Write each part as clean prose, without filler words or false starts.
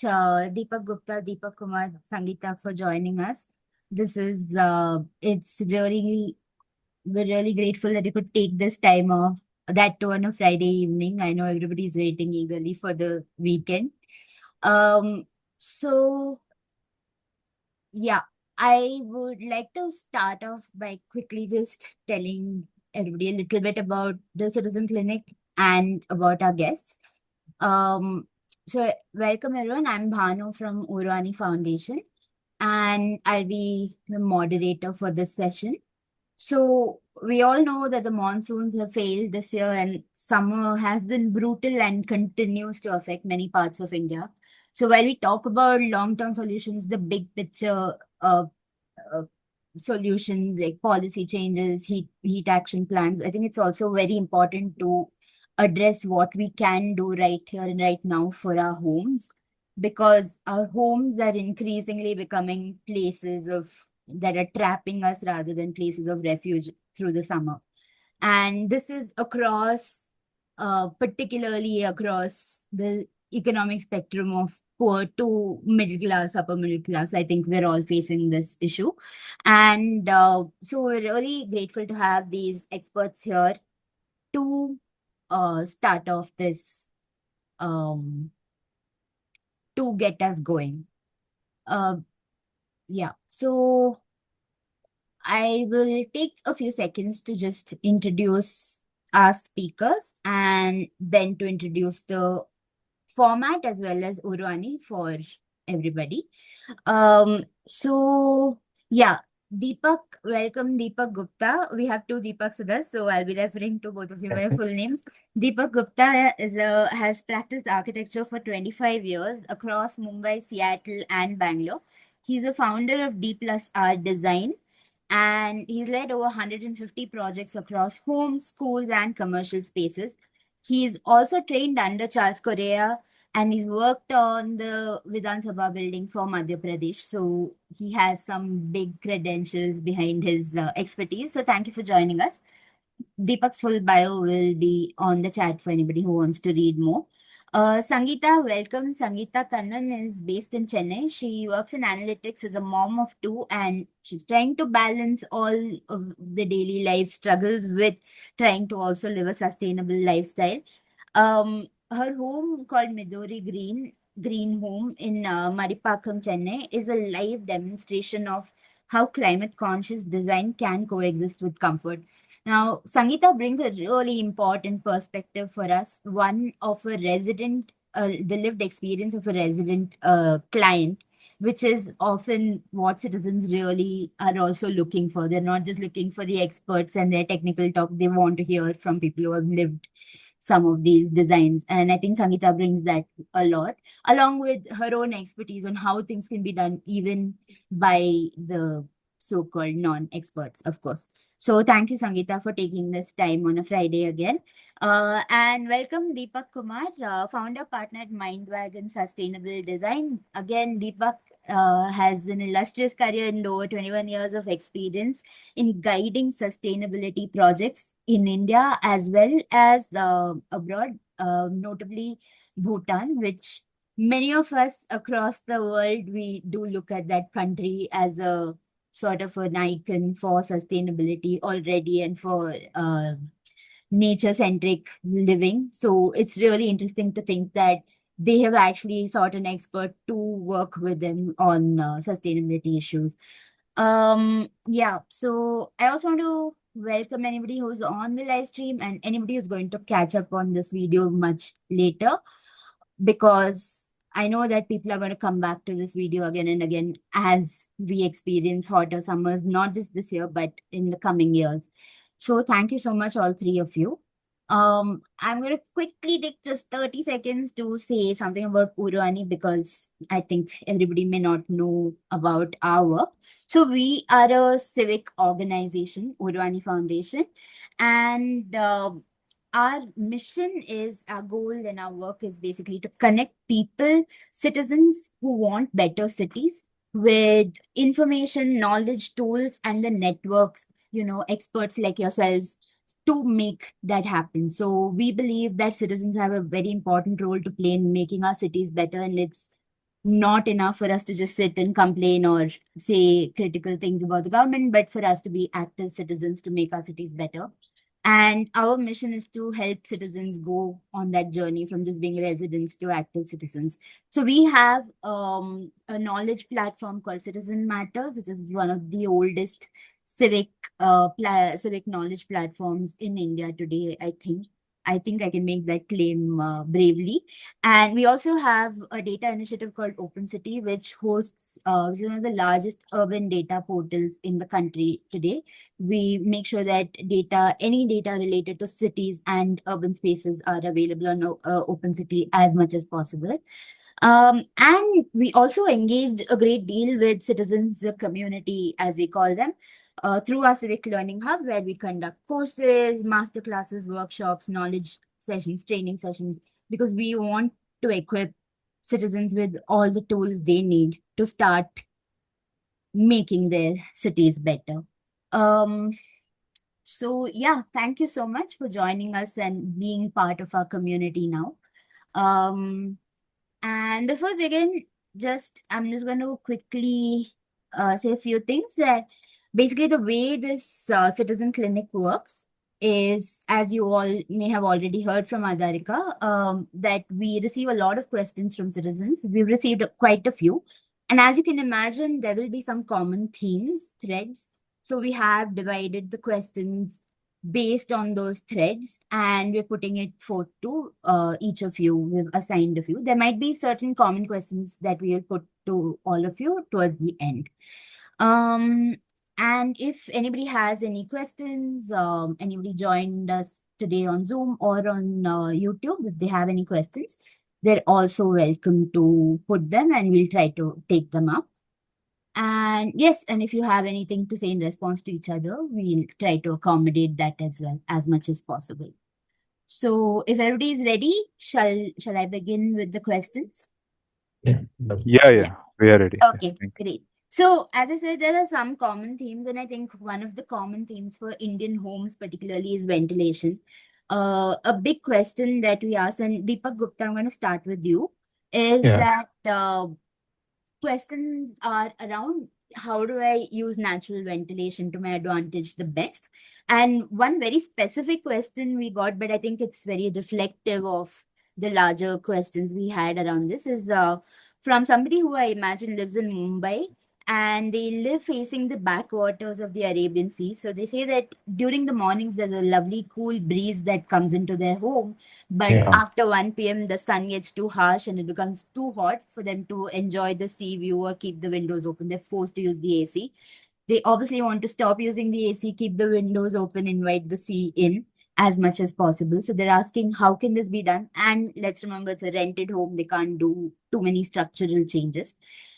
Deepak Gupta, Deepak Kumar, Sangeetha for joining us. It's really, we're really grateful that you could take this time off, that too on a Friday evening. I know everybody's waiting eagerly for the weekend. Um, so yeah, I would like to start off by quickly just telling everybody a little bit about the Citizen Clinic and about our guests. Um, Welcome everyone. I'm Bhanu from Urvani Foundation, and I'll be the moderator for this session. So, we all know that the monsoons have failed this year, and summer has been brutal and continues to affect many parts of India. So, while we talk about long term solutions, the big picture uh, solutions like policy changes, heat action plans, I think it's also very important to address what we can do right here and right now for our homes, because our homes are increasingly becoming places of that are trapping us rather than places of refuge through the summer. And this is across, particularly across the economic spectrum of poor to middle class, upper middle class. I think we're all facing this issue. And so we're really grateful to have these experts here to start off this, um, to get us going. Uh, yeah. So I will take a few seconds to just introduce our speakers and then to introduce the format as well as Urwani for everybody. So yeah, Deepak, welcome Deepak Gupta. We have two Deepaks with us, so I'll be referring to both of you by your full names. Deepak Gupta has practiced architecture for 25 years across Mumbai, Seattle, and Bangalore. He's a founder of D+R Design, and he's led over 150 projects across homes, schools, and commercial spaces. He's also trained under Charles Correa, and he's worked on the Vidhan Sabha building for Madhya Pradesh. So he has some big credentials behind his expertise. So thank you for joining us. Deepak's full bio will be on the chat for anybody who wants to read more. Sangeetha, welcome. Sangeetha Kannan is based in Chennai. She works in analytics as a mom of two, and she's trying to balance all of the daily life struggles with trying to also live a sustainable lifestyle. Her home called Midori Green Home in Madipakkam, Chennai, is a live demonstration of how climate conscious design can coexist with comfort. Now, Sangeeta brings a really important perspective for us, one of a resident, the lived experience of a resident client, which is often what citizens really are also looking for. They're not just looking for the experts and their technical talk, they want to hear from people who have lived some of these designs. And I think Sangeeta brings that a lot, along with her own expertise on how things can be done, even by the so-called non-experts, of course. So thank you, Sangeeta, for taking this time on a Friday again. And welcome Deepak Kumar, founder partner at Mindwagon Sustainable Design. Again, Deepak has an illustrious career and over 21 years of experience in guiding sustainability projects in India as well as abroad, notably Bhutan, which many of us across the world, we do look at that country as a sort of an icon for sustainability already and for nature centric living. So it's really interesting to think that they have actually sought an expert to work with them on sustainability issues. Yeah, so I also want to welcome anybody who's on the live stream and anybody who's going to catch up on this video much later, because I know that people are going to come back to this video again and again as we experience hotter summers, not just this year, but in the coming years. So thank you so much, all three of you. I'm going to quickly take just 30 seconds to say something about Urvani, because I think everybody may not know about our work. So we are a civic organization, Urvani Foundation, and our mission is, our goal and our work is basically to connect people, citizens who want better cities, with information, knowledge, tools, and the networks, experts like yourselves, to make that happen. So we believe that citizens have a very important role to play in making our cities better, and it's not enough for us to just sit and complain or say critical things about the government, but for us to be active citizens to make our cities better. And our mission is to help citizens go on that journey from just being residents to active citizens. So we have a knowledge platform called Citizen Matters. It is one of the oldest civic civic knowledge platforms in India today, I think. I think I can make that claim bravely. And we also have a data initiative called Open City, which hosts one of the largest urban data portals in the country today. We make sure that any data related to cities and urban spaces are available on Open City as much as possible. And we also engage a great deal with citizens, the community, as we call them, through our Civic Learning Hub, where we conduct courses, master classes, workshops, knowledge sessions, training sessions, because we want to equip citizens with all the tools they need to start making their cities better. Um, so yeah, thank you so much for joining us and being part of our community now. Um, and before we begin, I'm just going to quickly say a few things that basically the way this citizen clinic works is, as you all may have already heard from Adarika, that we receive a lot of questions from citizens. We've received quite a few. And as you can imagine, there will be some common themes, threads. So we have divided the questions based on those threads, and we're putting it forth to each of you. We've assigned a few. There might be certain common questions that we will put to all of you towards the end. Um, and if anybody has any questions, anybody joined us today on Zoom or on YouTube, if they have any questions, they're also welcome to put them and we'll try to take them up. And yes, and if you have anything to say in response to each other, we'll try to accommodate that as well, as much as possible. So if everybody is ready, shall I begin with the questions? Yeah. Yeah, Yeah. yeah, we are ready. Yeah, Okay, thank great. So as I said, there are some common themes, and I think one of the common themes for Indian homes particularly is ventilation. A big question that we ask, and Deepak Gupta, I'm going to start with you, is Yeah. that questions are around how do I use natural ventilation to my advantage the best? And one very specific question we got, but I think it's very reflective of the larger questions we had around this, is from somebody who I imagine lives in Mumbai, and they live facing the backwaters of the Arabian Sea. So they say that during the mornings, there's a lovely cool breeze that comes into their home, but Yeah. after 1 p.m., the sun gets too harsh and it becomes too hot for them to enjoy the sea view or keep the windows open. They're forced to use the AC. They obviously want to stop using the AC, keep the windows open, invite the sea in as much as possible. So they're asking, how can this be done? And let's remember, it's a rented home. They can't do too many structural changes.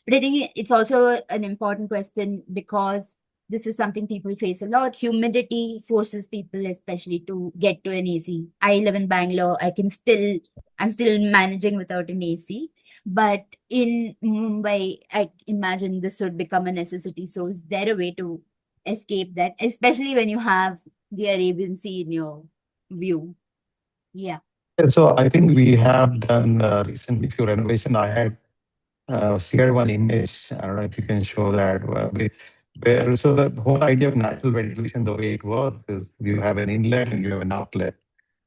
But I think it's also an important question because this is something people face a lot. Humidity forces people, especially, to get to an AC. I live in Bangalore. I'm still managing without an AC. But in Mumbai, I imagine this would become a necessity. So is there a way to escape that, especially when you have the Arabian Sea in your view? Yeah. Yeah, so I think we have done recently few renovation. I had shared one image. I don't know if you can show that. Where so the whole idea of natural ventilation, the way it works, is you have an inlet and you have an outlet,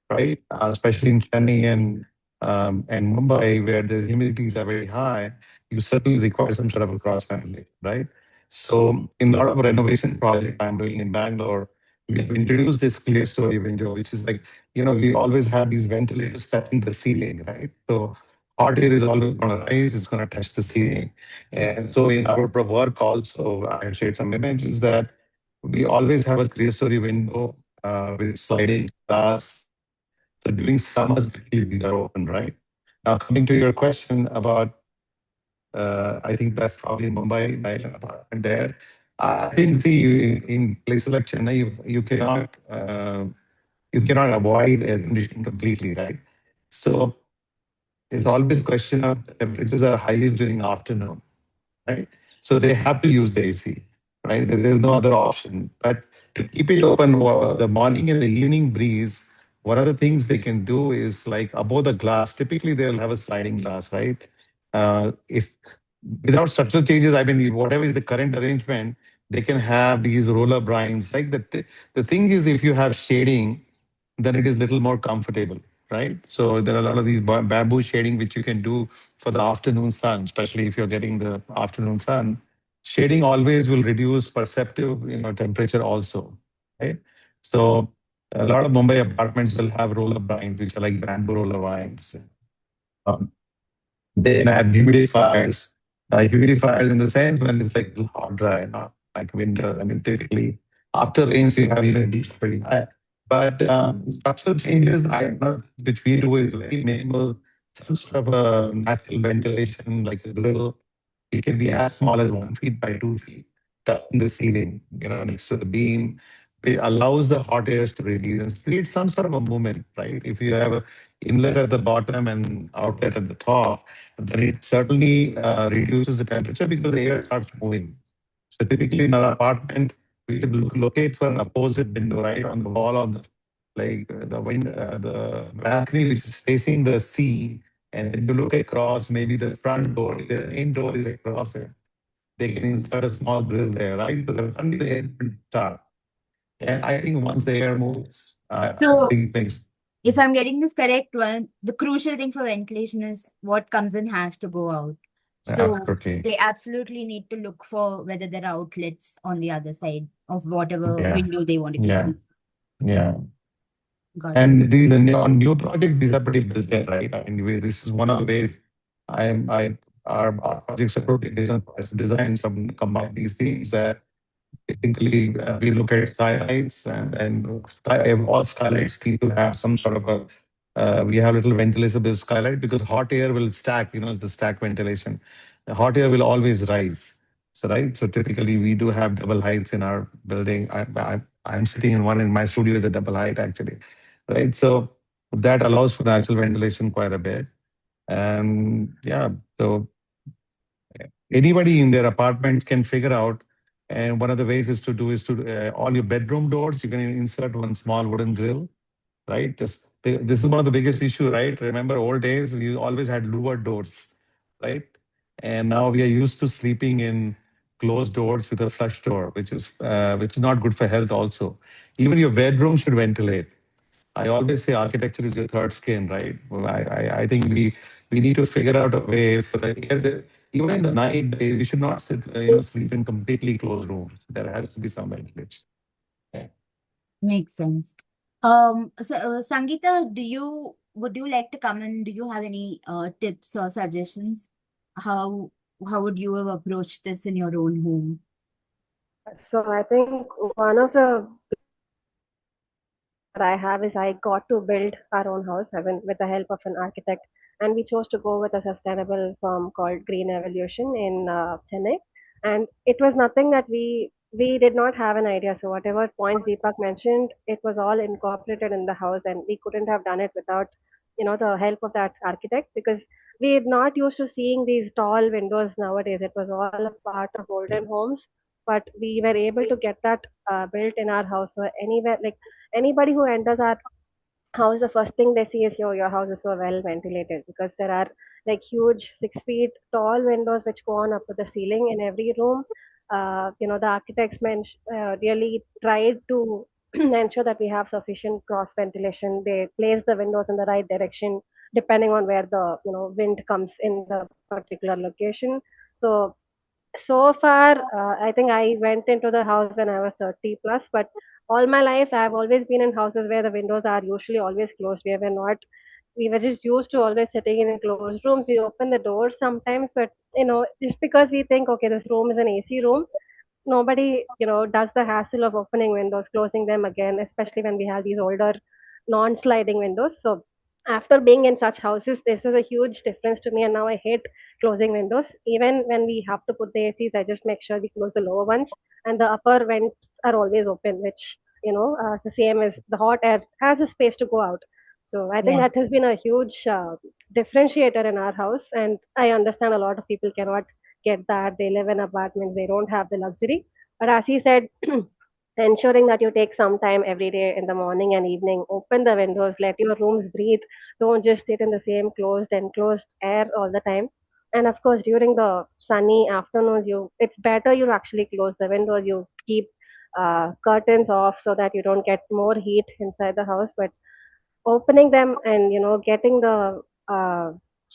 right? Especially in Chennai and Mumbai, where the humidities are very high, you certainly require some sort of a cross ventilation, right? So, in a lot of renovation project I'm doing in Bangalore, we have introduced this clear story window, which is like, we always have these ventilators touching the ceiling, right? So, hot air is always going to rise, it's going to touch the ceiling. And so, in our work also, I have shared some images that we always have a clear story window with sliding glass. So during summers, typically these are open, right? Now, coming to your question about, I think that's probably Mumbai, my apartment there. I think, see, in places like Chennai, you cannot avoid air conditioning completely, right? So it's always a question of temperatures are highest during afternoon, right? So they have to use the AC, right? There's no other option. But to keep it open, the morning and the evening breeze, one of the things they can do is like above the glass. Typically, they'll have a sliding glass, right? If without structural changes, I mean, whatever is the current arrangement, they can have these roller blinds. Like the thing is, if you have shading, then it is little more comfortable, right? So there are a lot of these bamboo shading which you can do for the afternoon sun, especially if you're getting the afternoon sun. Shading always will reduce perceptive, temperature also, right? So a lot of Mumbai apartments will have roller blinds, which are like bamboo roller blinds. Um, they can have humidifiers. Humidifiers in the sense when it's like hot, dry, not like winter. I mean, typically after rains, you have humidity pretty high. But structural changes, which we do is very minimal, some sort of a natural ventilation, like a grill. It can be as small as 1 feet by 2 feet, touching the ceiling, next to the beam. It allows the hot airs to release and create some sort of a movement, right? If you have a inlet at the bottom and outlet at the top, then it certainly reduces the temperature because the air starts moving. So typically in an apartment, we could locate for an opposite window, right, on the wall on the the balcony which is facing the sea, and then you look across, maybe the front door, the main door is across it. They can insert a small grill there, right? So only the air will start. And I think once the air moves, I don't So, think it makes. if I'm getting this correct, the crucial thing for ventilation is what comes in has to go out. So Absolutely. they absolutely need to look for whether there are outlets on the other side of whatever Yeah. window they want to keep. Yeah. Yeah. Got it. And these on new projects, these are pretty built in, right? I mean, this is one of the ways our projects are totally based on design, some combine these themes that basically we look at skylights and all skylights need to have some sort of a we have little ventilation skylight because hot air will stack, it's the stack ventilation. The hot air will always rise. So right. So typically we do have double heights in our building. I'm sitting in one in my studio is a double height actually. Right. So that allows for natural ventilation quite a bit. And yeah, so anybody in their apartments can figure out. And one of the ways is to do is to all your bedroom doors, you can insert one small wooden grill, right? Just this is one of the biggest issue, right? Remember old days, you always had louvered doors, right? And now we are used to sleeping in closed doors with a flush door, which is not good for health also. Even your bedroom should ventilate. I always say architecture is your third skin, right? Well, I think we need to figure out a way for the air that even in the night, we should not sleep in completely closed rooms. There has to be some ventilation. Yeah. Makes sense. So, Sangeeta, would you like to come in? Do you have any tips or suggestions? How how would you have approached this in your own home? So I think one of the that I have is I got to build our own house, I mean, with the help of an architect, and we chose to go with a sustainable firm called Green Evolution in Chennai, and it was nothing that we did not have an idea. So whatever points Deepak mentioned, it was all incorporated in the house, and we couldn't have done it without the help of that architect because we are not used to seeing these tall windows nowadays. It was all a part of olden homes, but we were able to get that built in our house. So anywhere like anybody who enters our house, the first thing they see is your house is so well ventilated because there are like huge 6 feet tall windows which go on up to the ceiling in every room. The architects really tried to ensure that we have sufficient cross ventilation. They place the windows in the right direction depending on where the wind comes in the particular location. So far, I think I went into the house when I was 30 plus, but all my life I've always been in houses where the windows are usually always closed. We were just used to always sitting in closed rooms. We open the doors sometimes, but just because we think, okay, this room is an AC room, nobody, does the hassle of opening windows, closing them again, especially when we have these older non-sliding windows. So after being in such houses, this was a huge difference to me, and now I hate closing windows. Even when we have to put the ACs, I just make sure we close the lower ones, and the upper vents are always open, which the same as the hot air has a space to go out. So I think Yeah. that has been a huge differentiator in our house, and I understand a lot of people cannot get that. They live in apartments, they don't have the luxury. But as he said, ensuring that you take some time every day in the morning and evening, open the windows, let your rooms breathe. Don't just sit in the same closed, enclosed air all the time. And of course, during the sunny afternoons, it's better you actually close the windows. You keep curtains off so that you don't get more heat inside the house. But opening them and getting the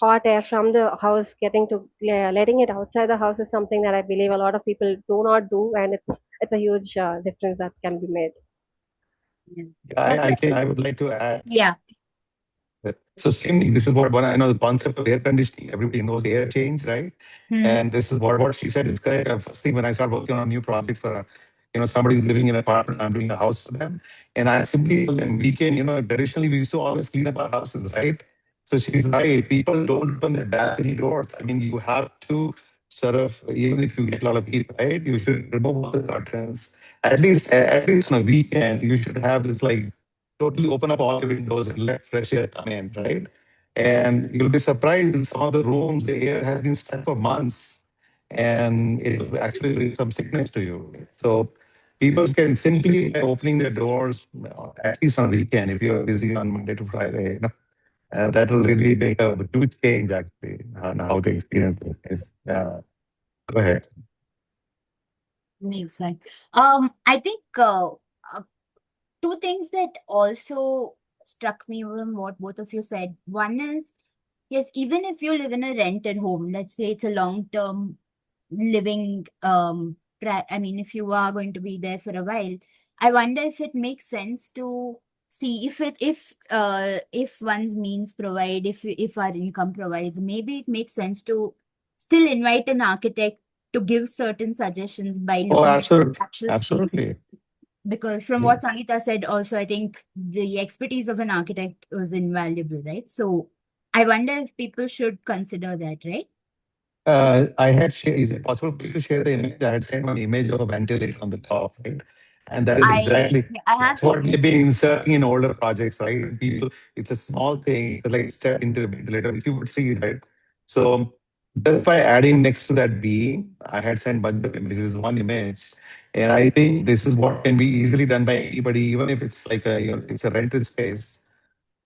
hot air from the house, getting to letting it outside the house is something that I believe a lot of people do not do, and it's a huge difference that can be made. Yeah. Yeah, That's a, I would like to add. yeah. So same thing. This is what I know the concept of air conditioning. Everybody knows air change, right? Hmm. And this is what she said is correct. First thing when I start working on a new project for somebody who's living in an apartment, I'm doing a house for them, and I simply tell them weekend. Traditionally we used to always clean up our houses, right? So she's right. People don't open the balcony doors. I mean, you have to sort of even if you get a lot of heat, right? You should remove all the curtains. At least on a weekend, you should have this like totally open up all the windows and let fresh air come in, right? And you'll be surprised in some of the rooms, the air has been stuck for months and it will actually bring some sickness to you. So people can simply by opening their doors, at least on a weekend, if you're busy on Monday to Friday, that will really make a huge change actually on how the experience is. Go ahead. Makes sense. I think two things that also struck me from what both of you said. One is, yes, even if you live in a rented home, let's say it's a long-term living, I mean, if you are going to be there for a while, I wonder if it makes sense to see if one's means provide, if our income provides, maybe it makes sense to still invite an architect to give certain suggestions by Oh, looking at absolutely. actual space. Absolutely. Because from Yeah. what Sangeeta said, also, I think the expertise of an architect was invaluable, right? So I wonder if people should consider that, right? I had shared, is it possible for you to share the image? I had sent one image of a ventilator on the top, right? And that is exactly, I have that's the what we've image. been inserting in older projects, right? People, it's a small thing, it's like step into the ventilator, if you would see, right? So just by adding next to that beam, I had sent bunch of images, one image. And I think this is what can be easily done by anybody, even if it's like it's a rented space.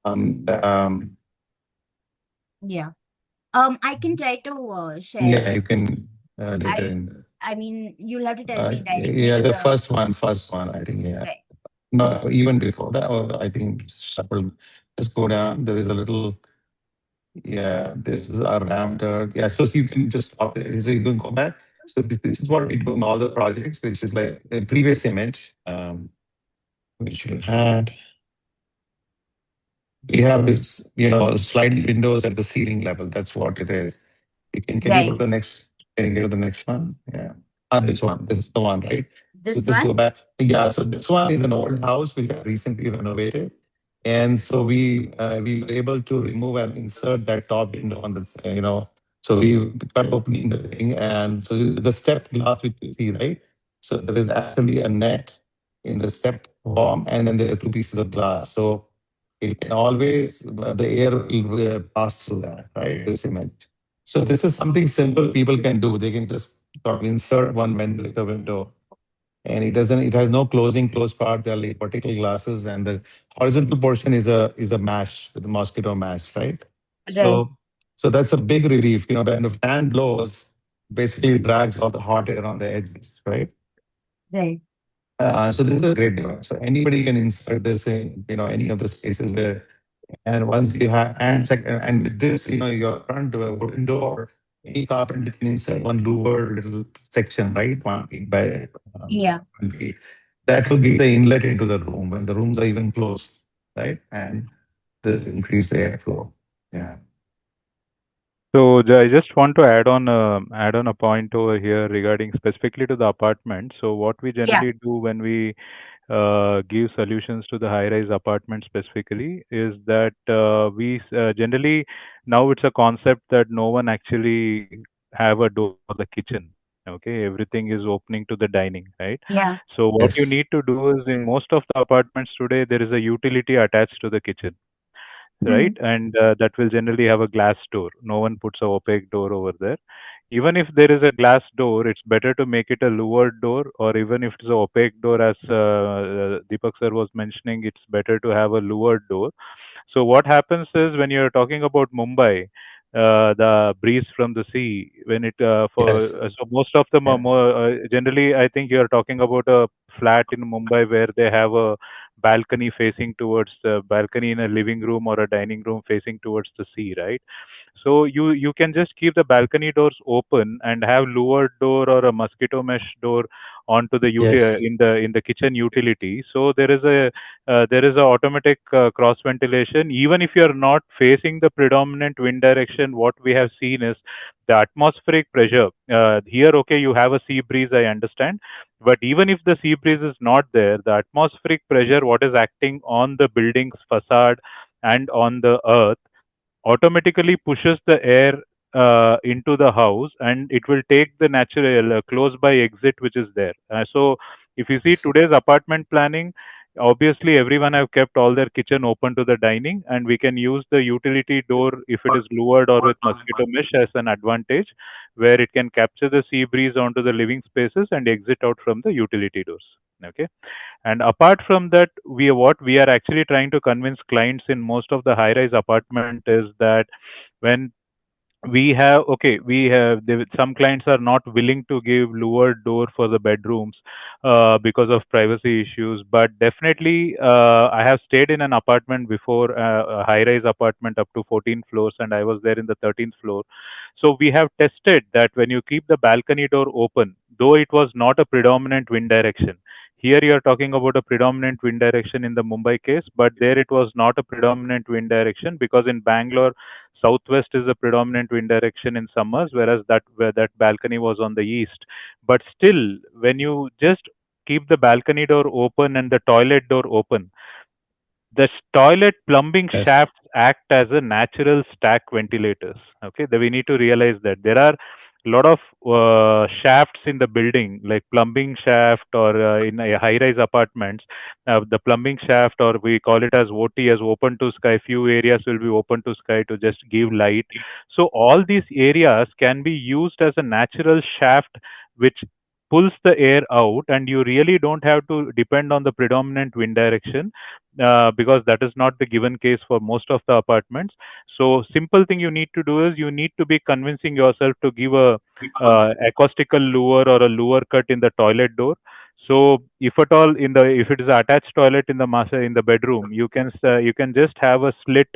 Um, Yeah. I can try to share. yeah, you can later I in. I mean, you'll have to tell me directly Yeah, to the the first one, I think, yeah. right. No, even before that, or I think shuffle, just go down. There is a little, yeah, this is our router. Yeah, so you can just stop there. So you can go back. So this is what we do in all the projects, which is like the previous image, which you had. We have this, sliding windows at the ceiling level. That's what it is. Can you go to Right. the next? Can you go to the next one? Yeah. This one. This is the one, right? So This just one? go back. Yeah. So this one is an old house which I recently renovated, and so we were able to remove and insert that top window on this. So we cut opening the thing, and so the step glass which you see, right? So there is actually a net in the step form, and then there are two pieces of glass. So it can always the air will pass through that, right? This image. So this is something simple people can do. They can just sort of insert one ventilator window, and it has no closed part. There are like vertical glasses, and the horizontal portion is a mesh with a mosquito mesh, right? Right. So that's a big relief. When the fan blows, basically it drags all the hot air on the edges, right? Right. So this is a great device. So anybody can insert this in any of the spaces where. And once you have, and with this, your front wooden door, any carpenter can insert one louver little section, right? 1 feet by Yeah. 1 feet. That will give the inlet into the room when the rooms are even closed, right? And this increase the airflow. Yeah. So I just want to add on a point over here regarding specifically to the apartment. So what we Yeah. generally do when we give solutions to the high-rise apartment specifically is that we generally now it's a concept that no one actually have a door for the kitchen. Okay, everything is opening to the dining, right? Yeah. So what you Yes. need to do is in most of the apartments today there is a utility attached to the kitchen, right? Hmm. And that will generally have a glass door. No one puts a opaque door over there. Even if there is a glass door, it's better to make it a louvered door, or even if it's an opaque door, as Deepak sir was mentioning, it's better to have a louvered door. So what happens is when you're talking about Mumbai, the breeze from the sea when it for Yes. so most of them are Yeah. more generally. I think you are talking about a flat in Mumbai where they have a balcony facing towards the balcony in a living room or a dining room facing towards the sea, right? So you can just keep the balcony doors open and have lowered door or a mosquito mesh door onto the Yes. in the kitchen utility. So there is a automatic cross ventilation. Even if you are not facing the predominant wind direction, what we have seen is the atmospheric pressure. Here, okay, you have a sea breeze, I understand, but even if the sea breeze is not there, the atmospheric pressure, what is acting on the building's facade and on the earth, automatically pushes the air into the house, and it will take the natural close by exit which is there. So if you see Yes. today's apartment planning, obviously everyone have kept all their kitchen open to the dining, and we can use the utility door if it is lowered or with mosquito mesh as an advantage, where it can capture the sea breeze onto the living spaces and exit out from the utility doors. Okay. And apart from that, what we are actually trying to convince clients in most of the high rise apartment is that when we have some clients are not willing to give lowered door for the bedrooms because of privacy issues, but definitely I have stayed in an apartment before, a high rise apartment up to 14 floors, and I was there in the 13th floor. So we have tested that when you keep the balcony door open, though it was not a predominant wind direction. Here you are talking about a predominant wind direction in the Mumbai case, but there it was not a predominant wind direction, because in Bangalore, southwest is the predominant wind direction in summers, whereas where that balcony was on the east. But still, when you just keep the balcony door open and the toilet door open, the toilet plumbing Yes. shafts act as a natural stack ventilators. Okay, we need to realize that there are a lot of shafts in the building, like plumbing shaft, or in a high-rise apartments, the plumbing shaft, or we call it as OT, as open to sky. Few areas will be open to sky to just give light. So all these areas can be used as a natural shaft which pulls the air out, and you really don't have to depend on the predominant wind direction, because that is not the given case for most of the apartments. So simple thing you need to do is you need to be convincing yourself to give a acoustical lower or a lower cut in the toilet door. So if at all, if it is an attached toilet in the master in the bedroom, you can just have a slit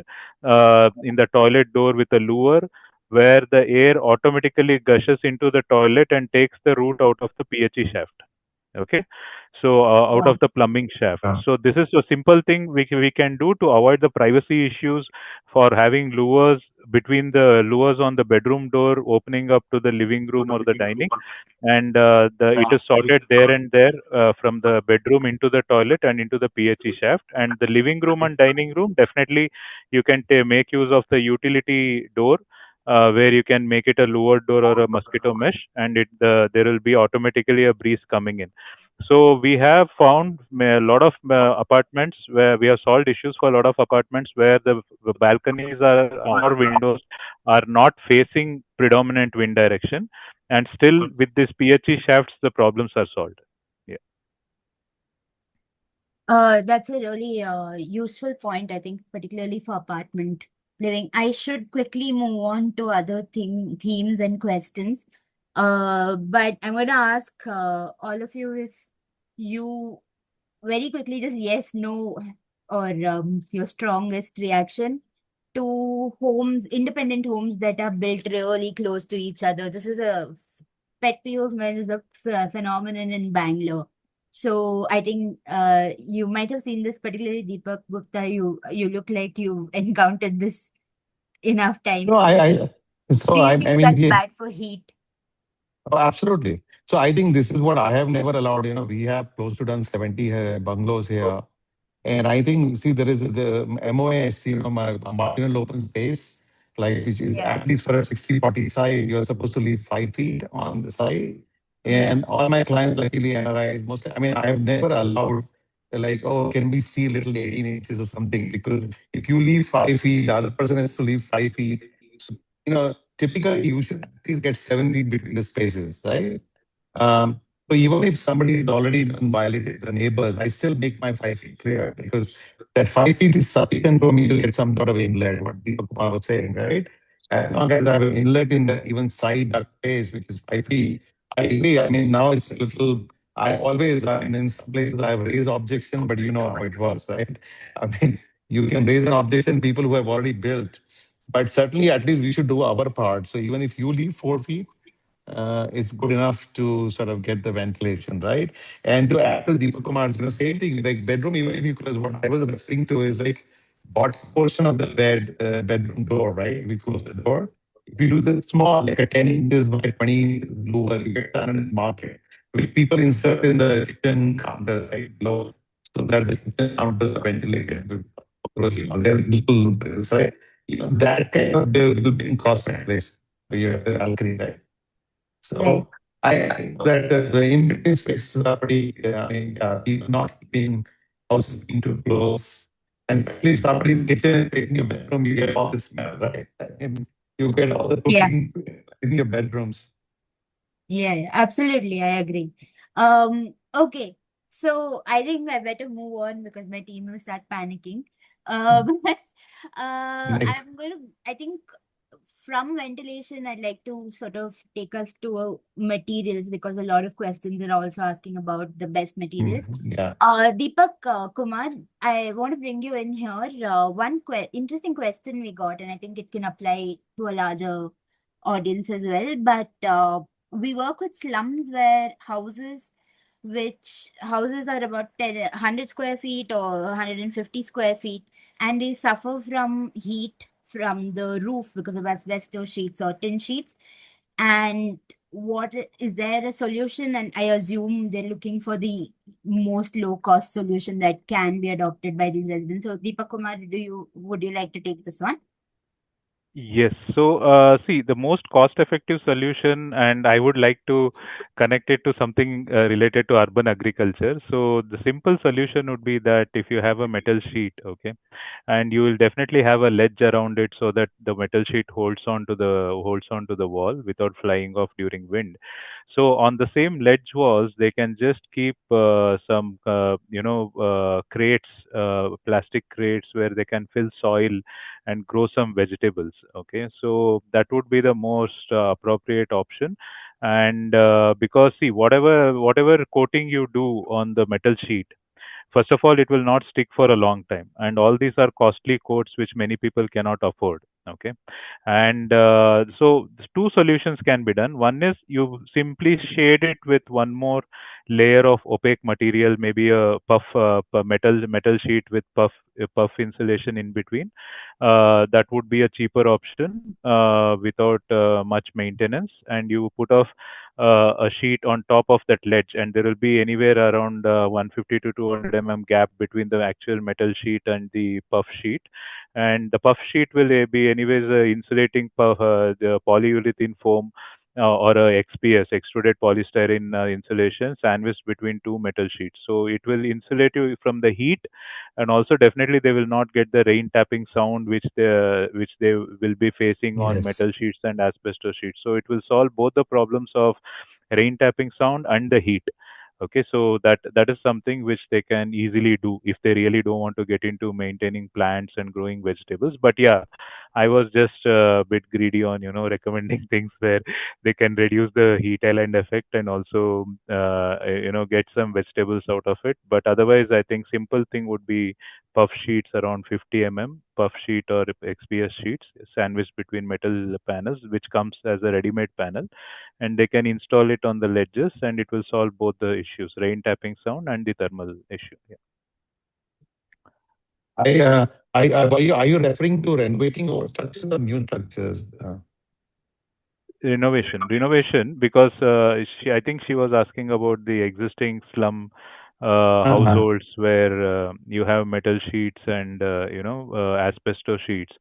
in the toilet door with a lower, where the air automatically gushes into the toilet and takes the route out of the PHE shaft. Okay, so out Wow. of the plumbing shaft. Uh, So this is a simple thing we can do to avoid the privacy issues for having luvers between the luvers on the bedroom door opening up to the living room or the dining, and it is sorted there and there from the bedroom into the toilet and into the PHE shaft. And the living room and dining room, definitely you can make use of the utility door, where you can make it a lowered door or a mosquito mesh, and there will be automatically a breeze coming in. So we have found a lot of apartments where we have solved issues for a lot of apartments where the balconies are or windows are not facing predominant wind direction, and still with this PHE shafts the problems are solved. Yeah. That's a really useful point, I think, particularly for apartment living. I should quickly move on to other themes and questions. But I'm going to ask all of you if you very quickly just yes, no, or your strongest reaction to homes, independent homes that are built really close to each other. This is a pet peeve of mine, is a phenomenon in Bangalore. So I think you might have seen this, particularly Deepak Gupta. You look like you've encountered this enough No, times. so Do you I think mean, that's yeah, bad for heat? oh, absolutely. So I think this is what I have never allowed. We have close to done 70 bungalows here. And I think, see, there is the MOS, marginal open space, like which is Yeah. at least for a 60-40 side, you're supposed to leave 5 feet on the side. Yeah. And all my clients, luckily, NRIs, most, I mean, I have never allowed, like, oh, can we see little 18 inches or something? Because if you leave 5 feet, the other person has to leave 5 feet. So, typically you should at least get 7 feet between the spaces, right? So even if somebody has already done violated the neighbors, I still make my 5 feet clear, because that 5 feet is sufficient for me to get some sort of inlet, what Deepak Kumar was saying, right? as long as I have an inlet in the even side duct space, which is 5 feet, I agree. I mean, now it's a little. I always, I mean, in some places I have raised objection, but you know how it works, right? I mean, you can raise an objection, people who have already built, but certainly at least we should do our part. So even if you leave 4 feet, is good enough to sort of get the ventilation, right? And to add to Deepak Kumar's, same thing, like bedroom, even if you close, what I was referring to is like bottom portion of the bedroom door, right? We close the door. If you do the small, like a 10 inches by 20 lower, you get done in the market, which people insert in the kitchen counters, right? Below, so that the kitchen counters are ventilated. They're little, right? That kind of building cost place. You have the alchemy, right? Right. So I know that the in between spaces are pretty, I mean, people not keeping houses being too close. And especially if somebody's kitchen and taking your bedroom, you get all the smell, right? I mean, you get all the Yeah. cooking in your bedrooms. Yeah, yeah, absolutely. I agree. Okay. So I think I better move on because my team will start panicking. But Next. I'm going to, I think from ventilation, I'd like to sort of take us to materials because a lot of questions are also asking about the best materials. Yeah. Deepak Kumar, I want to bring you in here. One interesting question we got, and I think it can apply to a larger audience as well. But we work with slums where houses are about 100 square feet or 150 square feet, and they suffer from heat from the roof because of asbestos sheets or tin sheets. And is there a solution? And I assume they're looking for the most low cost solution that can be adopted by these residents. So Deepak Kumar, would you like to take this one? Yes. So, see, the most cost-effective solution, and I would like to connect it to something related to urban agriculture. So, the simple solution would be that if you have a metal sheet, okay, and you will definitely have a ledge around it so that the metal sheet holds onto the wall without flying off during wind. So, on the same ledge walls, they can just keep some, crates, plastic crates where they can fill soil and grow some vegetables. Okay, so that would be the most appropriate option. And because see, whatever coating you do on the metal sheet, first of all, it will not stick for a long time, and all these are costly coats which many people cannot afford. Okay, and so two solutions can be done. One is you simply shade it with one more layer of opaque material, maybe a metal sheet with puff insulation in between. That would be a cheaper option without much maintenance, and you put off a sheet on top of that ledge, and there will be anywhere around 150 to 200 gap between the actual metal sheet and the puff sheet. And the puff sheet will be anyways insulating the polyurethane foam or a XPS, extruded polystyrene insulation sandwiched between two metal sheets. So it will insulate you from the heat, and also definitely they will not get the rain tapping sound which they will be facing on Yes. metal sheets and asbestos sheets. So it will solve both the problems of rain tapping sound and the heat. Okay, so that is something which they can easily do if they really don't want to get into maintaining plants and growing vegetables. But yeah, I was just a bit greedy on recommending things where they can reduce the heat island effect and also get some vegetables out of it. But otherwise, I think simple thing would be puff sheets around 50 puff sheet or XPS sheets sandwiched between metal panels, which comes as a ready-made panel, and they can install it on the ledges, and it will solve both the issues, rain tapping sound and the thermal issue. Yeah. I, are you referring to renovating old structures or new structures? Renovation, because I think she was asking about the existing slum Uh-huh. households where you have metal sheets and asbestos sheets.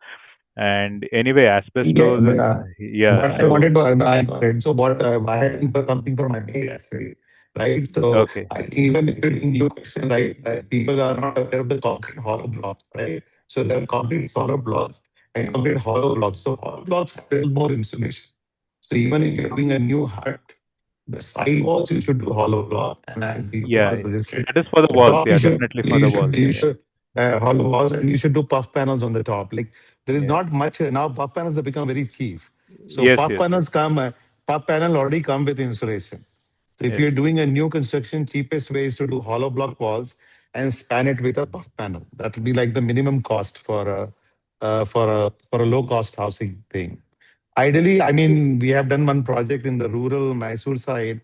And anyway, Yeah, asbestos is, yeah. but I So wanted to, I got it. So what, I had input something for my maid actually, right? So okay, I think even if you're in new question, right, that people are not aware of the concrete hollow blocks, right? So there are concrete solid blocks and concrete hollow blocks. So hollow blocks have a little more insulation. So even if you're doing a new hut, the side walls you should do hollow block, and as the yeah, Kumar suggested, that is for the the walls. top Yeah, definitely for the walls. you Yeah. should hollow walls, and you should do puff panels on the top. Like there is Yeah. not much now. Puff panels have become very cheap. So Yes, puff yes, yes, panels come. Puff panel already come with insulation. So if yes. you're doing a new construction, cheapest way is to do hollow block walls and span it with a puff panel. That will be like the minimum cost for a low cost housing thing. Ideally, I mean, we have done one project in the rural Mysore side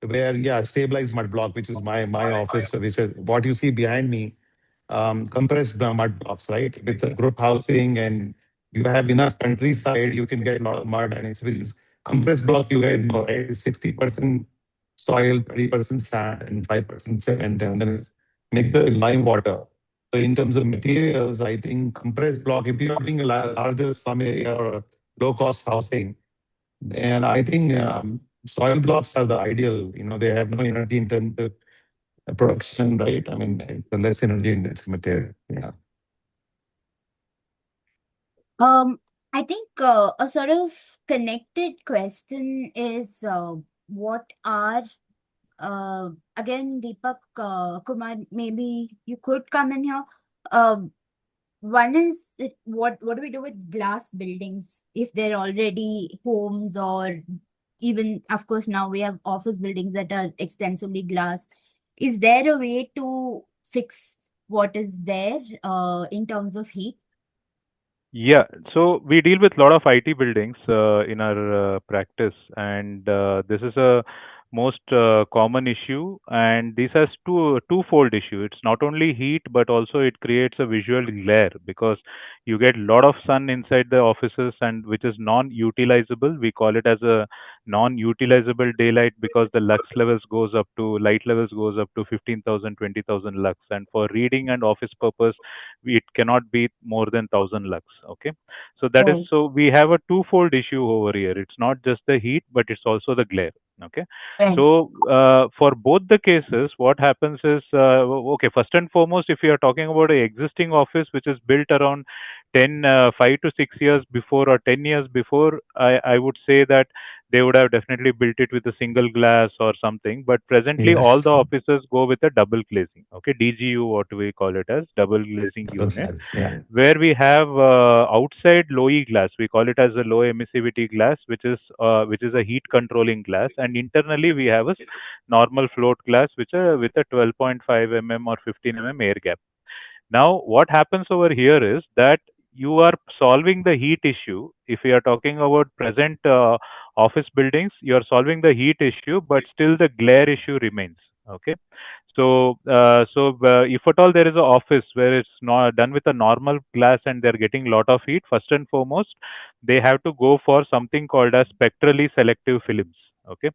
where, yeah, stabilized mud block, which is my office, which is what you see behind me, compressed mud blocks, right? It's a group housing and you have enough countryside, you can get a lot of mud, and it's with compressed block, you get more, right? It's 60% soil, 30% sand, and 5% cement, and then it's mixed with lime water. So in terms of materials, I think compressed block, if you are doing a larger slum area or low cost housing, and I think soil blocks are the ideal. They have no energy in terms of production, right? I mean, it's a less energy intensive material. Yeah. Um, I think a sort of connected question is what are again Deepak Kumar, maybe you could come in here. Um, One is what do we do with glass buildings if they're already homes, or even of course now we have office buildings that are extensively glass. Is there a way to fix what is there in terms of heat? Yeah, so we deal with a lot of IT buildings in our practice, and this is a most common issue. And this has twofold issue. It's not only heat, but also it creates a visual glare because you get a lot of sun inside the offices, and which is non-utilizable. We call it as a non-utilizable daylight because the lux levels goes up to light levels goes up to 15,000, 20,000 lux, and for reading and office purpose it cannot be more than 1000 lux. Okay, so that is, Right, so we have a twofold issue over here. It's not just the heat, but it's also the glare. Okay, right, so for both the cases what happens is, okay, first and foremost, if you are talking about a existing office which is built around 5 to 6 years before or 10 years before, I would say that they would have definitely built it with a single glass or something. But presently, all the Yes. offices go with a double glazing. Okay, DGU, what we call it as double glazing Double unit, sides. Yeah. where we have outside low E glass. We call it as a low emissivity glass, which is a heat controlling glass, and internally we have a normal float glass, which with a 12.5 or 15 air gap. Now, what happens over here is that you are solving the heat issue. If we are talking about present office buildings, you are solving the heat issue, but still the glare issue remains. Okay, so if at all there is an office where it's not done with a normal glass and they're getting a lot of heat, first and foremost, they have to go for something called as spectrally selective films. Okay,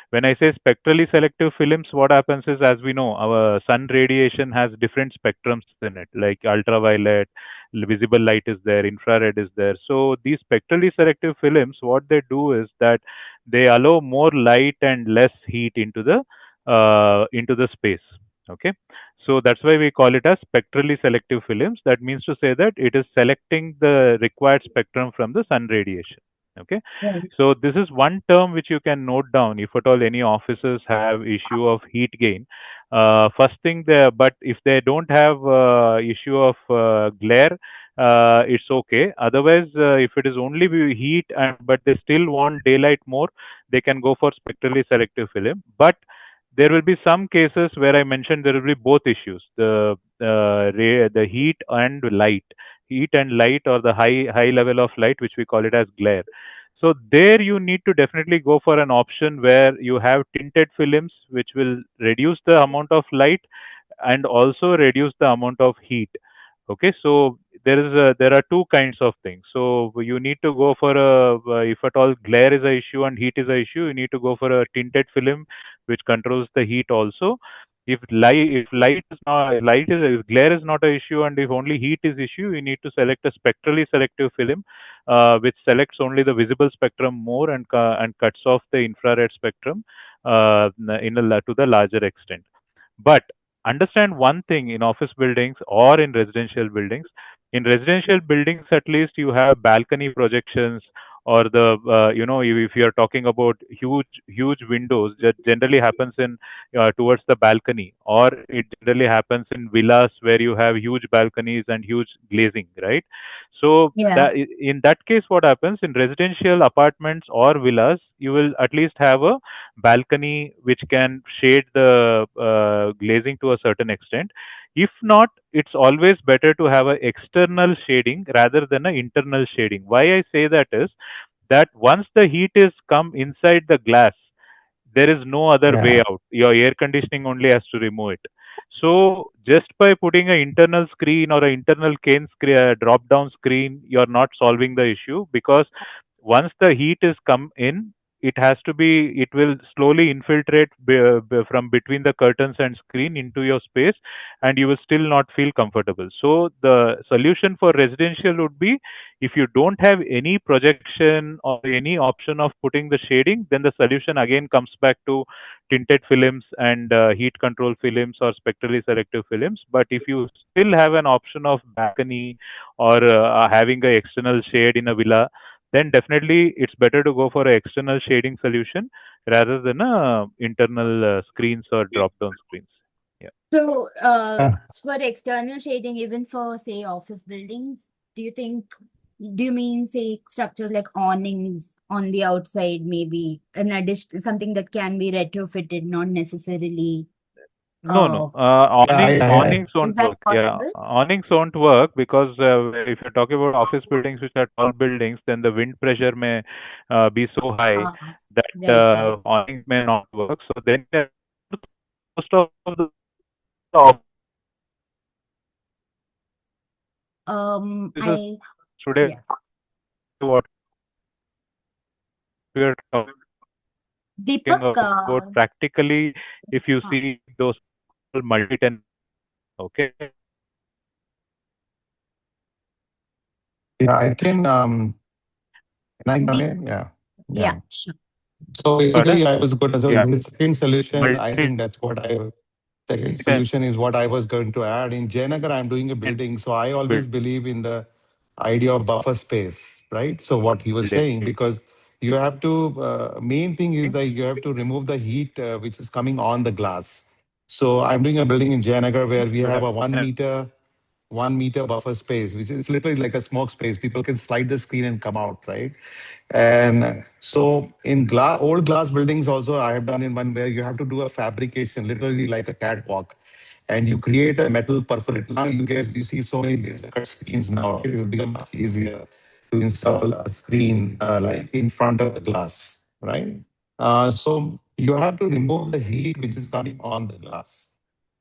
when I say spectrally selective films, what happens is, as we know, our sun radiation has different spectrums in it, like ultraviolet, visible light is there, infrared is there. So these spectrally selective films, what they do is that they allow more light and less heat into the space. Okay, so that's why we call it as spectrally selective films. That means to say that it is selecting the required spectrum from the sun radiation. Okay, right, so this is one term which you can note down if at all any offices have issue of heat gain. First thing there, but if they don't have issue of glare, it's okay. Otherwise, if it is only heat and but they still want daylight more, they can go for spectrally selective film. But there will be some cases where I mentioned there will be both issues: the heat and light, or the high level of light, which we call it as glare. So there you need to definitely go for an option where you have tinted films, which will reduce the amount of light and also reduce the amount of heat. Okay, so there are two kinds of things. So you need to go for if at all glare is a issue and heat is a issue, you need to go for a tinted film which controls the heat also. If glare is not a issue and if only heat is issue, you need to select a spectrally selective film, which selects only the visible spectrum more and cuts off the infrared spectrum to the larger extent. But understand one thing: in office buildings or in residential buildings, at least you have balcony projections or the if you are talking about huge windows, that generally happens in towards the balcony, or it generally happens in villas where you have huge balconies and huge glazing, right? So Yeah. in that case, what happens in residential apartments or villas, you will at least have a balcony which can shade the glazing to a certain extent. If not, it's always better to have an external shading rather than an internal shading. Why I say that is that once the heat is come inside the glass, there is no other way Yeah. out. Your air conditioning only has to remove it. So just by putting an internal screen or an internal cane screen, drop down screen, you're not solving the issue, because once the heat is come in, it will slowly infiltrate from between the curtains and screen into your space, and you will still not feel comfortable. So the solution for residential would be, if you don't have any projection or any option of putting the shading, then the solution again comes back to tinted films and heat control films or spectrally selective films. But if you still have an option of balcony or having a external shade in a villa, then definitely it's better to go for an external shading solution rather than internal screens or drop down screens. Yeah. So, Yeah. for external shading, even for, say, office buildings, do you think, do you mean, say, structures like awnings on the outside, maybe an addition, something that can be retrofitted, not necessarily, No, no. uh, Yeah, Awnings is won't that work. Yeah, possible? awnings won't work because if you're talking about office buildings, which are tall buildings, then the wind pressure may be so high Uh, that right, right. awnings may not work. So then most of the offices I, today, yeah. what we are talking Deepak, about practically, if you uh, see those multi-tenant, okay, yeah, I can I come Deep, in? Yeah. yeah, Yeah. sure. So pardon? basically, I was good. So Yeah, his second solution, I multi-tenant. think that's what I second solution is what I was going to add. In Jayanagar, I'm doing a building, so I always believe in the idea of buffer space, right? So what he was saying, Building. because you have to, main thing is that you have to remove the heat which is coming on the glass. So I'm doing a building in Jayanagar where we have a 1 meter 1 meter buffer space, which is literally like a smoke space. People can slide the screen and come out, right? And so in old glass buildings also, I have done in one where you have to do a fabrication, literally like a catwalk, and you create a metal perforated. Now you see so many laser cut screens now. It will become much easier to install a screen like in front of the glass, right? So you have to remove the heat which is coming on the glass,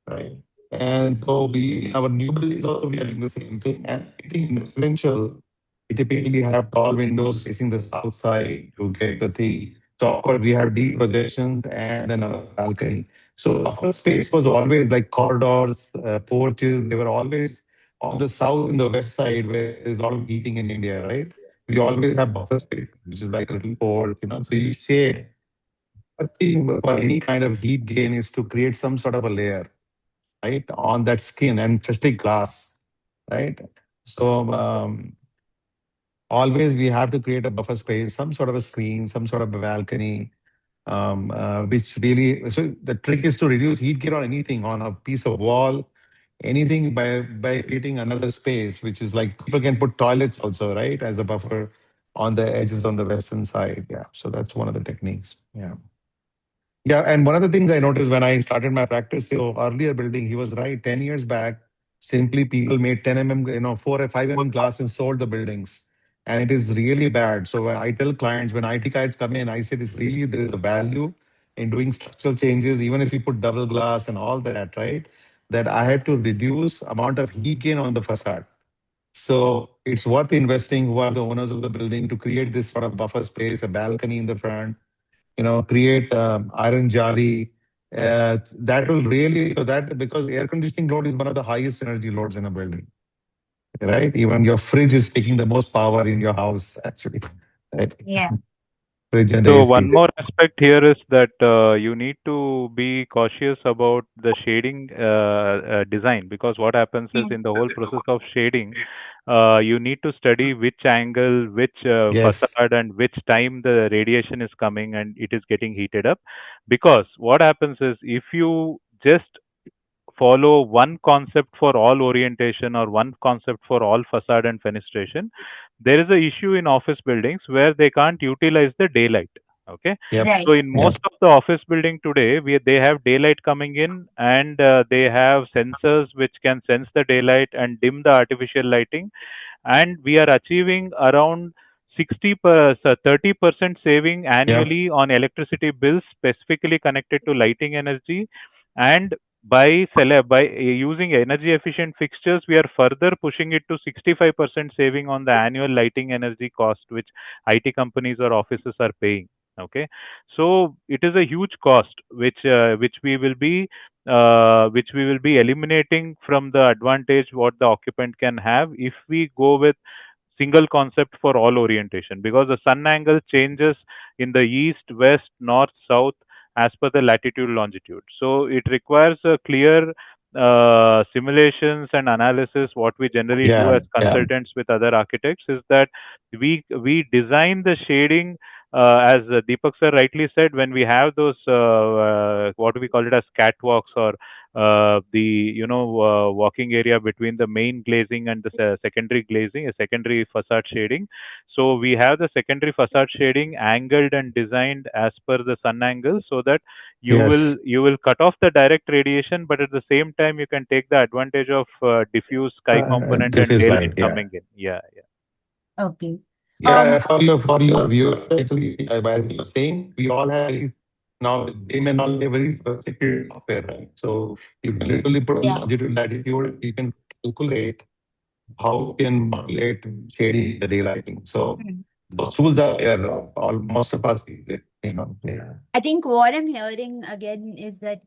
right? And so we, in our new buildings also, we are doing the same thing. And I think in residential, we typically have tall windows facing the south side to get the thing. So of course we have deep projections and then a balcony. So buffer space was always like corridors, porches. They were always on the south and the west side where there's a lot of heating in India, right? We always have buffer space, which is like a little porch, So you shade. I think for any kind of heat gain is to create some sort of a layer, right, on that skin, and especially glass, right? So always we have to create a buffer space, some sort of a screen, some sort of a balcony, which really. So the trick is to reduce heat gain on anything, on a piece of wall, anything by creating another space, which is like people can put toilets also, right, as a buffer on the edges on the western side. Yeah, so that's one of the techniques. Yeah. Yeah, and one of the things I noticed when I started my practice, earlier building, he was right. 10 years back, simply people made 10 mm, 4 or 5 mm glass and sold the buildings, and it is really bad. So when I tell clients, when IT guys come in, I say this really there is a value in doing structural changes, even if you put double glass and all that, right? That I had to reduce amount of heat gain on the facade. So it's worth investing. Who are the owners of the building to create this sort of buffer space, a balcony in the front, create iron jali. That will really, so that because air conditioning load is one of the highest energy loads in a building, right? Even your fridge is taking the most power in your house, actually, right? Yeah. Fridge and the So one AC. more aspect here is that you need to be cautious about the shading design, because what happens is, Yeah. in the whole process of shading, you need to study which angle, which Yes. facade, and which time the radiation is coming and it is getting heated up. Because what happens is, if you just follow one concept for all orientation or one concept for all facade and fenestration, there is a issue in office buildings where they can't utilize the daylight. Okay, Yep. Right. so in most Yep. of the office building today, they have daylight coming in, and they have sensors which can sense the daylight and dim the artificial lighting, and we are achieving around 30% saving Yep. annually on electricity bills specifically connected to lighting energy. And by using energy efficient fixtures, we are further pushing it to 65% saving on the annual lighting energy cost which IT companies or offices are paying. Okay, so it is a huge cost which we will be eliminating from the advantage what the occupant can have if we go with single concept for all orientation, because the sun angle changes in the east, west, north, south as per the latitude, longitude. So it requires a clear simulations and analysis. What we generally do Yeah. as Yeah. consultants with other architects is that we design the shading, as Deepak sir rightly said, when we have those what do we call it as catwalks, or the walking area between the main glazing and the secondary glazing, a secondary facade shading. So we have the secondary facade shading angled and designed as per the sun angle, so that Yes. you will cut off the direct radiation, but at the same time you can take the advantage of diffuse sky component and Diffuse daylight light. Yeah. coming in. Yeah, yeah. Okay. Yeah, for your viewer, actually, as you were saying, we all have now they may not be very specific software, right? So you can literally put a Yeah. longitude, latitude, you can calculate how you can modulate shading the daylighting. So Hmm. those tools are there. All most of us, yeah. I think what I'm hearing again is that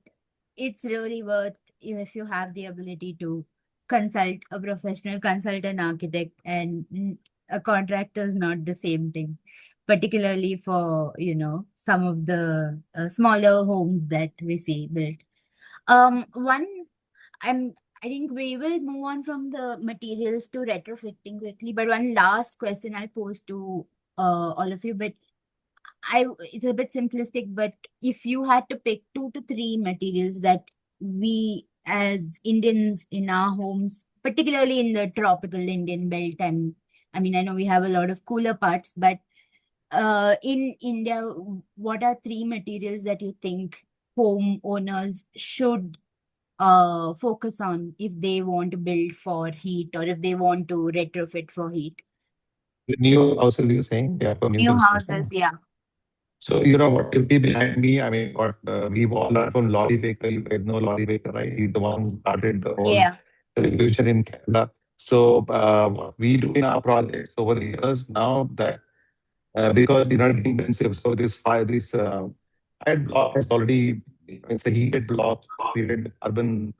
it's really worth if you have the ability to consult a professional, consult an architect, and a contractor is not the same thing, particularly for some of the smaller homes that we see built. One, I'm I think we will move on from the materials to retrofitting quickly, but one last question I'll pose to all of you, but it's a bit simplistic, but if you had to pick two to three materials that we as Indians in our homes, particularly in the tropical Indian belt, and I mean, I know we have a lot of cooler parts, but in India, what are three materials that you think home owners should focus on if they want to build for heat or if they want to retrofit for heat? The new houses you're saying, yeah, for new New houses, construction. yeah. So you know what is the behind me? I mean, what we've all learned from Laurie Baker. You guys know Laurie Baker, right? He's the one who started the whole Yeah. revolution in Canada. So what we do in our projects over the years now that because you're not getting expensive, so this fired block has already, it's a heated block, it's treated carbon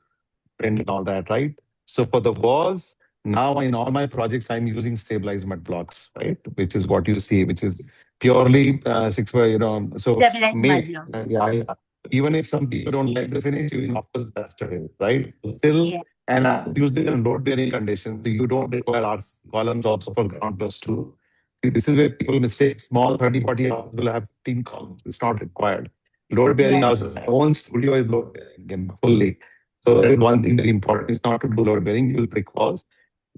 print and all that, right? So for the walls, now in all my projects, I'm using stabilized mud blocks, right? Which is what you see, which is purely six by, so Stabilized mud may, blocks. yeah, yeah. Even if some people don't like the finish, you can of course plaster it, right? So still, Yeah. and I use it in load bearing conditions. So you don't require columns also for ground plus two. See, this is where people mistake small 30, 40 houses will have 15 columns. It's not required. Load bearing Yeah. houses, my own studio is load bearing fully. So that is one thing very important is not to do load bearing, use brick walls.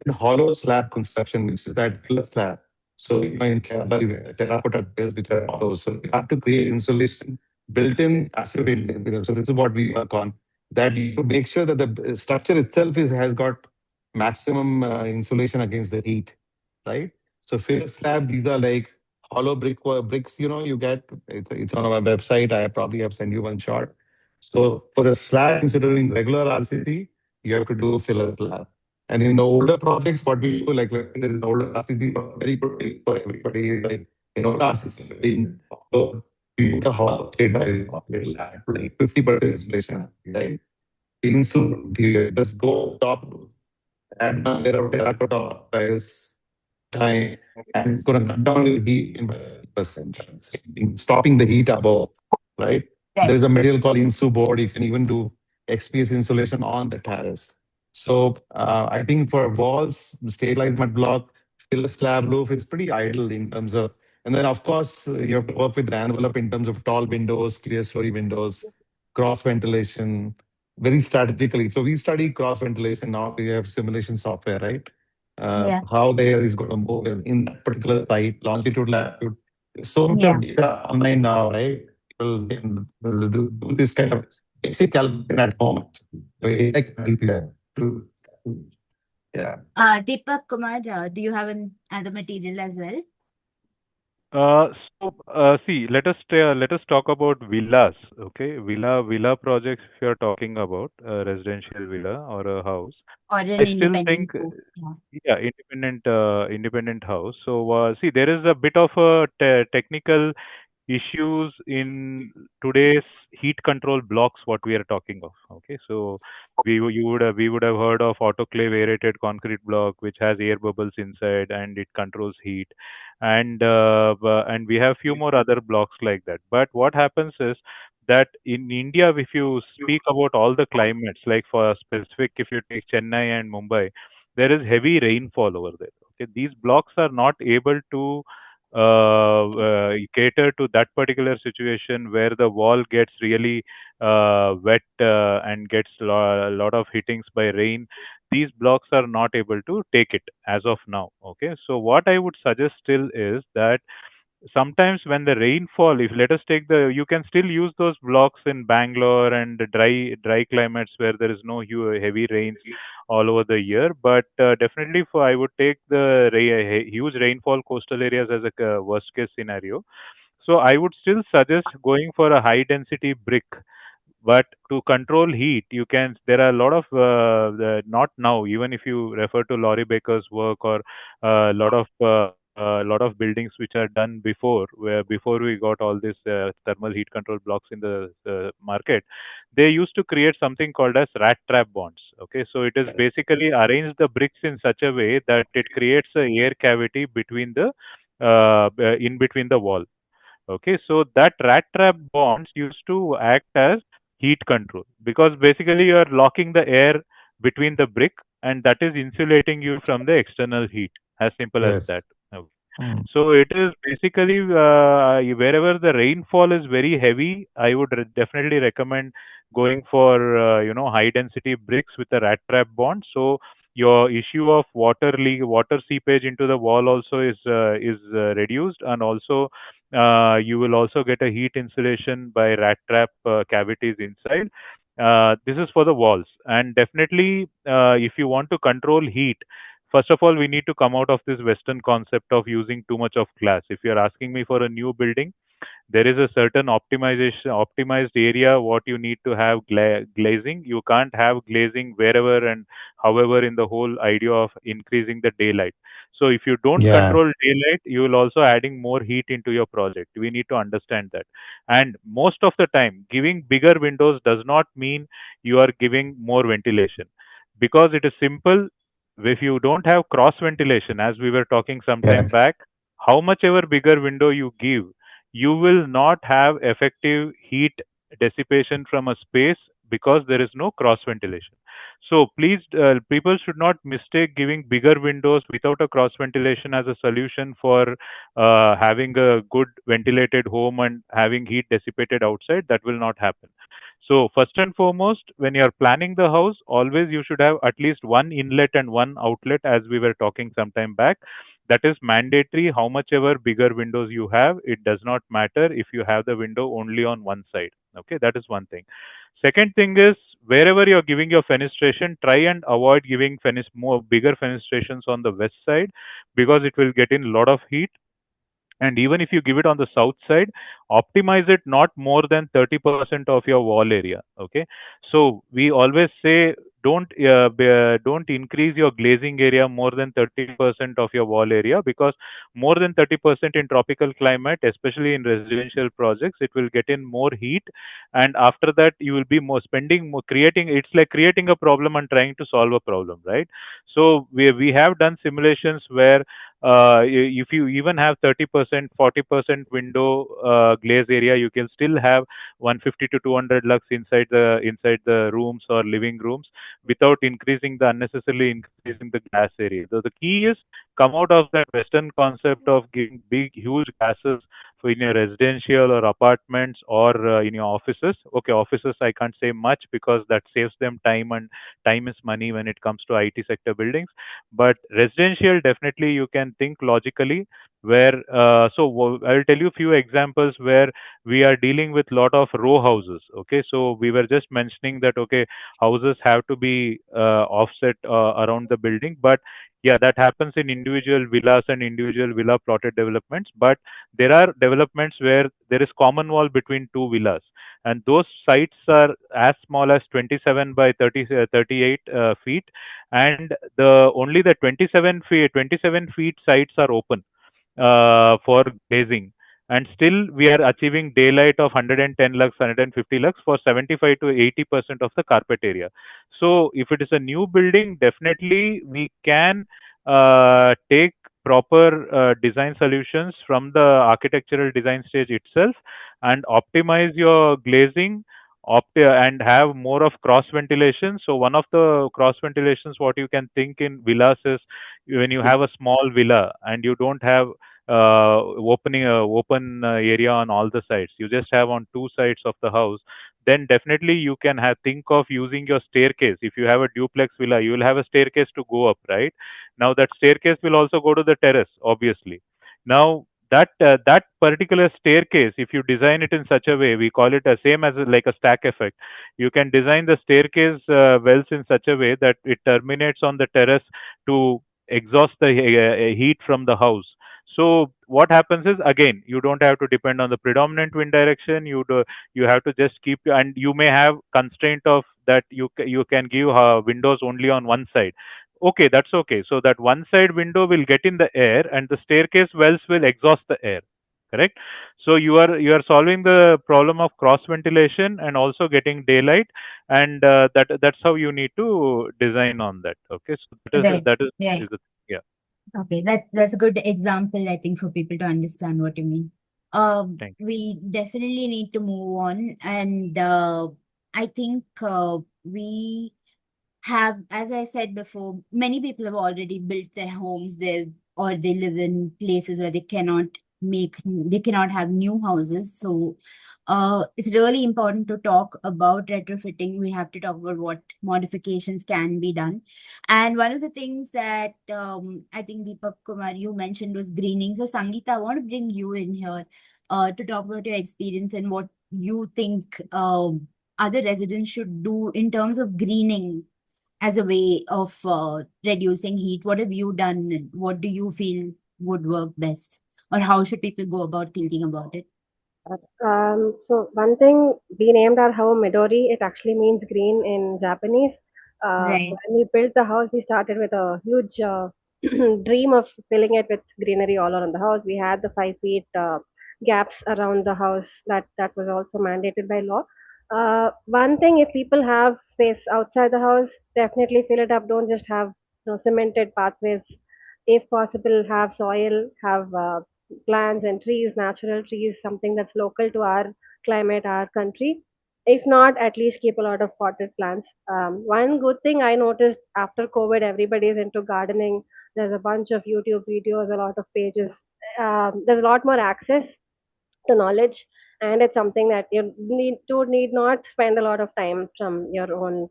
And hollow slab construction, which is that pillar slab. So in Kerala, you have terracotta pillars which are hollow. So you have to create insulation built-in passive building. So this is what we work on. That you make sure that the structure itself has got maximum insulation against the heat, right? So filler slab, these are like hollow bricks. You get it's on our website. I probably have sent you one shot. So for the slab, instead of doing regular RCC, you have to do filler slab. And in the older projects, what we do, like there is an older RCC, very good tip for everybody, like RCC, so we put a hollow shade by little lab, like 50% insulation, right? You just go top, add down layer of terracotta tiles, time, and it's going to cut down your heat in by 50%, stopping the heat above, right? Right. There's a material called insu board. You can even do XPS insulation on the tiles. So I think for walls, stabilized mud block, fill a slab roof, it's pretty ideal in terms of. And then of course you have to work with the envelope in terms of tall windows, clear story windows, cross ventilation, very strategically. So we study cross ventilation now. We have simulation software, right? Yeah. How the air is going to move in that particular site, longitude, latitude. There's so much Yeah. of data online now, right? People can do this kind of basic calculation at home. So AI can help you there to, yeah. Deepak Kumar, do you have an other material as well? See, let us talk about villas. Okay, villa projects. If you are talking about a residential villa or a house, Or an I still think, independent home? Yeah. yeah, independent house. So see, there is a bit of a technical issues in today's heat control blocks what we are talking of. Okay, so we would have heard of autoclave aerated concrete block which has air bubbles inside and it controls heat, and we have few more other blocks like that. But what happens is that in India, if you speak about all the climates, like for specific, if you take Chennai and Mumbai, there is heavy rainfall over there. Okay, these blocks are not able to cater to that particular situation where the wall gets really wet and gets a lot of hittings by rain. These blocks are not able to take it as of now. Okay, so what I would suggest still is that sometimes when the rainfall, if let us take the, you can still use those blocks in Bangalore and the dry climates where there is no heavy rains all over the year. But definitely, for I would take the huge rainfall coastal areas as a worst case scenario. So I would still suggest going for a high density brick. But to control heat, you can. There are a lot of not now. Even if you refer to Laurie Baker's work or a lot of buildings which are done before, where before we got all these thermal heat control blocks in the market, they used to create something called as rat trap bonds. Okay, so it is basically arrange the bricks in such a way that it creates a air cavity between the in between the wall. Okay, so that rat trap bonds used to act as heat control because basically you are locking the air between the brick and that is insulating you from the external heat. As simple as Yes. that. Okay. Mm. So it is basically wherever the rainfall is very heavy, I would definitely recommend going for high density bricks with a rat trap bond. So your issue of water seepage into the wall also is reduced, and also you will also get a heat insulation by rat trap cavities inside. This is for the walls, and definitely if you want to control heat, first of all we need to come out of this Western concept of using too much of glass. If you are asking me for a new building, there is a certain optimized area what you need to have glazing. You can't have glazing wherever and however in the whole idea of increasing the daylight. So if you don't Yeah. control daylight, you will also adding more heat into your project. We need to understand that. And most of the time giving bigger windows does not mean you are giving more ventilation, because it is simple. If you don't have cross ventilation, as we were talking some time Yes. back, how much ever bigger window you give, you will not have effective heat dissipation from a space because there is no cross ventilation. So please, people should not mistake giving bigger windows without a cross ventilation as a solution for having a good ventilated home and having heat dissipated outside. That will not happen. So first and foremost, when you are planning the house, always you should have at least one inlet and one outlet, as we were talking some time back. That is mandatory. How much ever bigger windows you have, it does not matter if you have the window only on one side. Okay, that is one thing. Second thing is, wherever you're giving your fenestration, try and avoid giving more bigger fenestrations on the west side, because it will get in a lot of heat. And even if you give it on the south side, optimize it not more than 30% of your wall area. Okay, so we always say don't increase your glazing area more than 30% of your wall area, because more than 30% in tropical climate, especially in residential projects, it will get in more heat. And after that you will be more spending more creating, it's like creating a problem and trying to solve a problem, right? So we have done simulations where if you even have 30%, 40% window glaze area, you can still have 150 to 200 lux inside the rooms or living rooms without increasing the unnecessarily increasing the glass area. So the key is come out of that Western concept of giving big, huge glasses for in your residential or apartments or in your offices. Okay, offices I can't say much because that saves them time, and time is money when it comes to IT sector buildings. But residential, definitely you can think logically. Where I'll tell you a few examples where we are dealing with lot of row houses. Okay, so we were just mentioning that okay, houses have to be offset around the building, but yeah, that happens in individual villas and individual villa plotted developments. But there are developments where there is common wall between two villas, and those sites are as small as 27 by 38 feet, and the only the 27 feet sites are open for glazing, and still we are achieving daylight of 110 lux, 150 lux for 75 to 80% of the carpet area. So if it is a new building, definitely we can take proper design solutions from the architectural design stage itself and optimize your glazing and have more of cross ventilation. So one of the cross ventilations what you can think in villas is when you have a small villa and you don't have open area on all the sides, you just have on two sides of the house, then definitely you can have think of using your staircase. If you have a duplex villa, you will have a staircase to go up, right? Now that staircase will also go to the terrace, obviously. Now that particular staircase, if you design it in such a way, we call it a same as like a stack effect. You can design the staircase wells in such a way that it terminates on the terrace to exhaust the heat from the house. So what happens is, again, you don't have to depend on the predominant wind direction. You have to just keep, and you may have constraint of that you can give windows only on one side. Okay, that's okay. So that one side window will get in the air, and the staircase wells will exhaust the air. Correct. So you are solving the problem of cross ventilation and also getting daylight, and that's how you need to design on that. Okay, so Right. that is Right. is the yeah. Okay, that's a good example, I think, for people to understand what you mean. Thank We definitely need to move on, and I think we have, as I said before, many people have already built their homes there, or they live in places where they cannot have new houses. So it's really important to talk about retrofitting. We have to talk about what modifications can be done. And one of the things that I think Deepak Kumar, you mentioned was greening. So Sangeetha, I want to bring you in here to talk about your experience and what you think other residents should do in terms of greening as a way of reducing heat. What have you done? And what do you feel would work best? Or how should people go about thinking about it? So one thing, we named our home Midori. It actually means green in Japanese. Right. When we built the house, we started with a huge dream of filling it with greenery all around the house. We had the 5 feet gaps around the house that was also mandated by law. One thing, if people have space outside the house, definitely fill it up. Don't just have cemented pathways. If possible, have soil, have plants and trees, natural trees, something that's local to our climate, our country. If not, at least keep a lot of potted plants. One good thing I noticed after COVID, everybody is into gardening. There's a bunch of YouTube videos, a lot of pages. There's a lot more access to knowledge, and it's something that you need not spend a lot of time from your own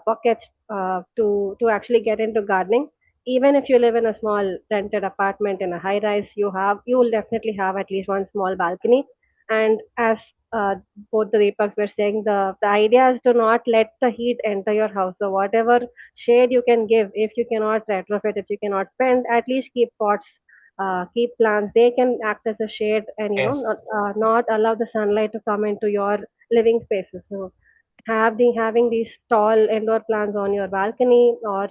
pockets to actually get into gardening. Even if you live in a small rented apartment in a high rise, you will definitely have at least one small balcony. And as both the Deepaks were saying, the idea is to not let the heat enter your house. So whatever shade you can give, if you cannot retrofit, if you cannot spend, at least keep pots, keep plants. They can act as a shade, and Yes. not allow the sunlight to come into your living spaces. So having these tall indoor plants on your balcony, or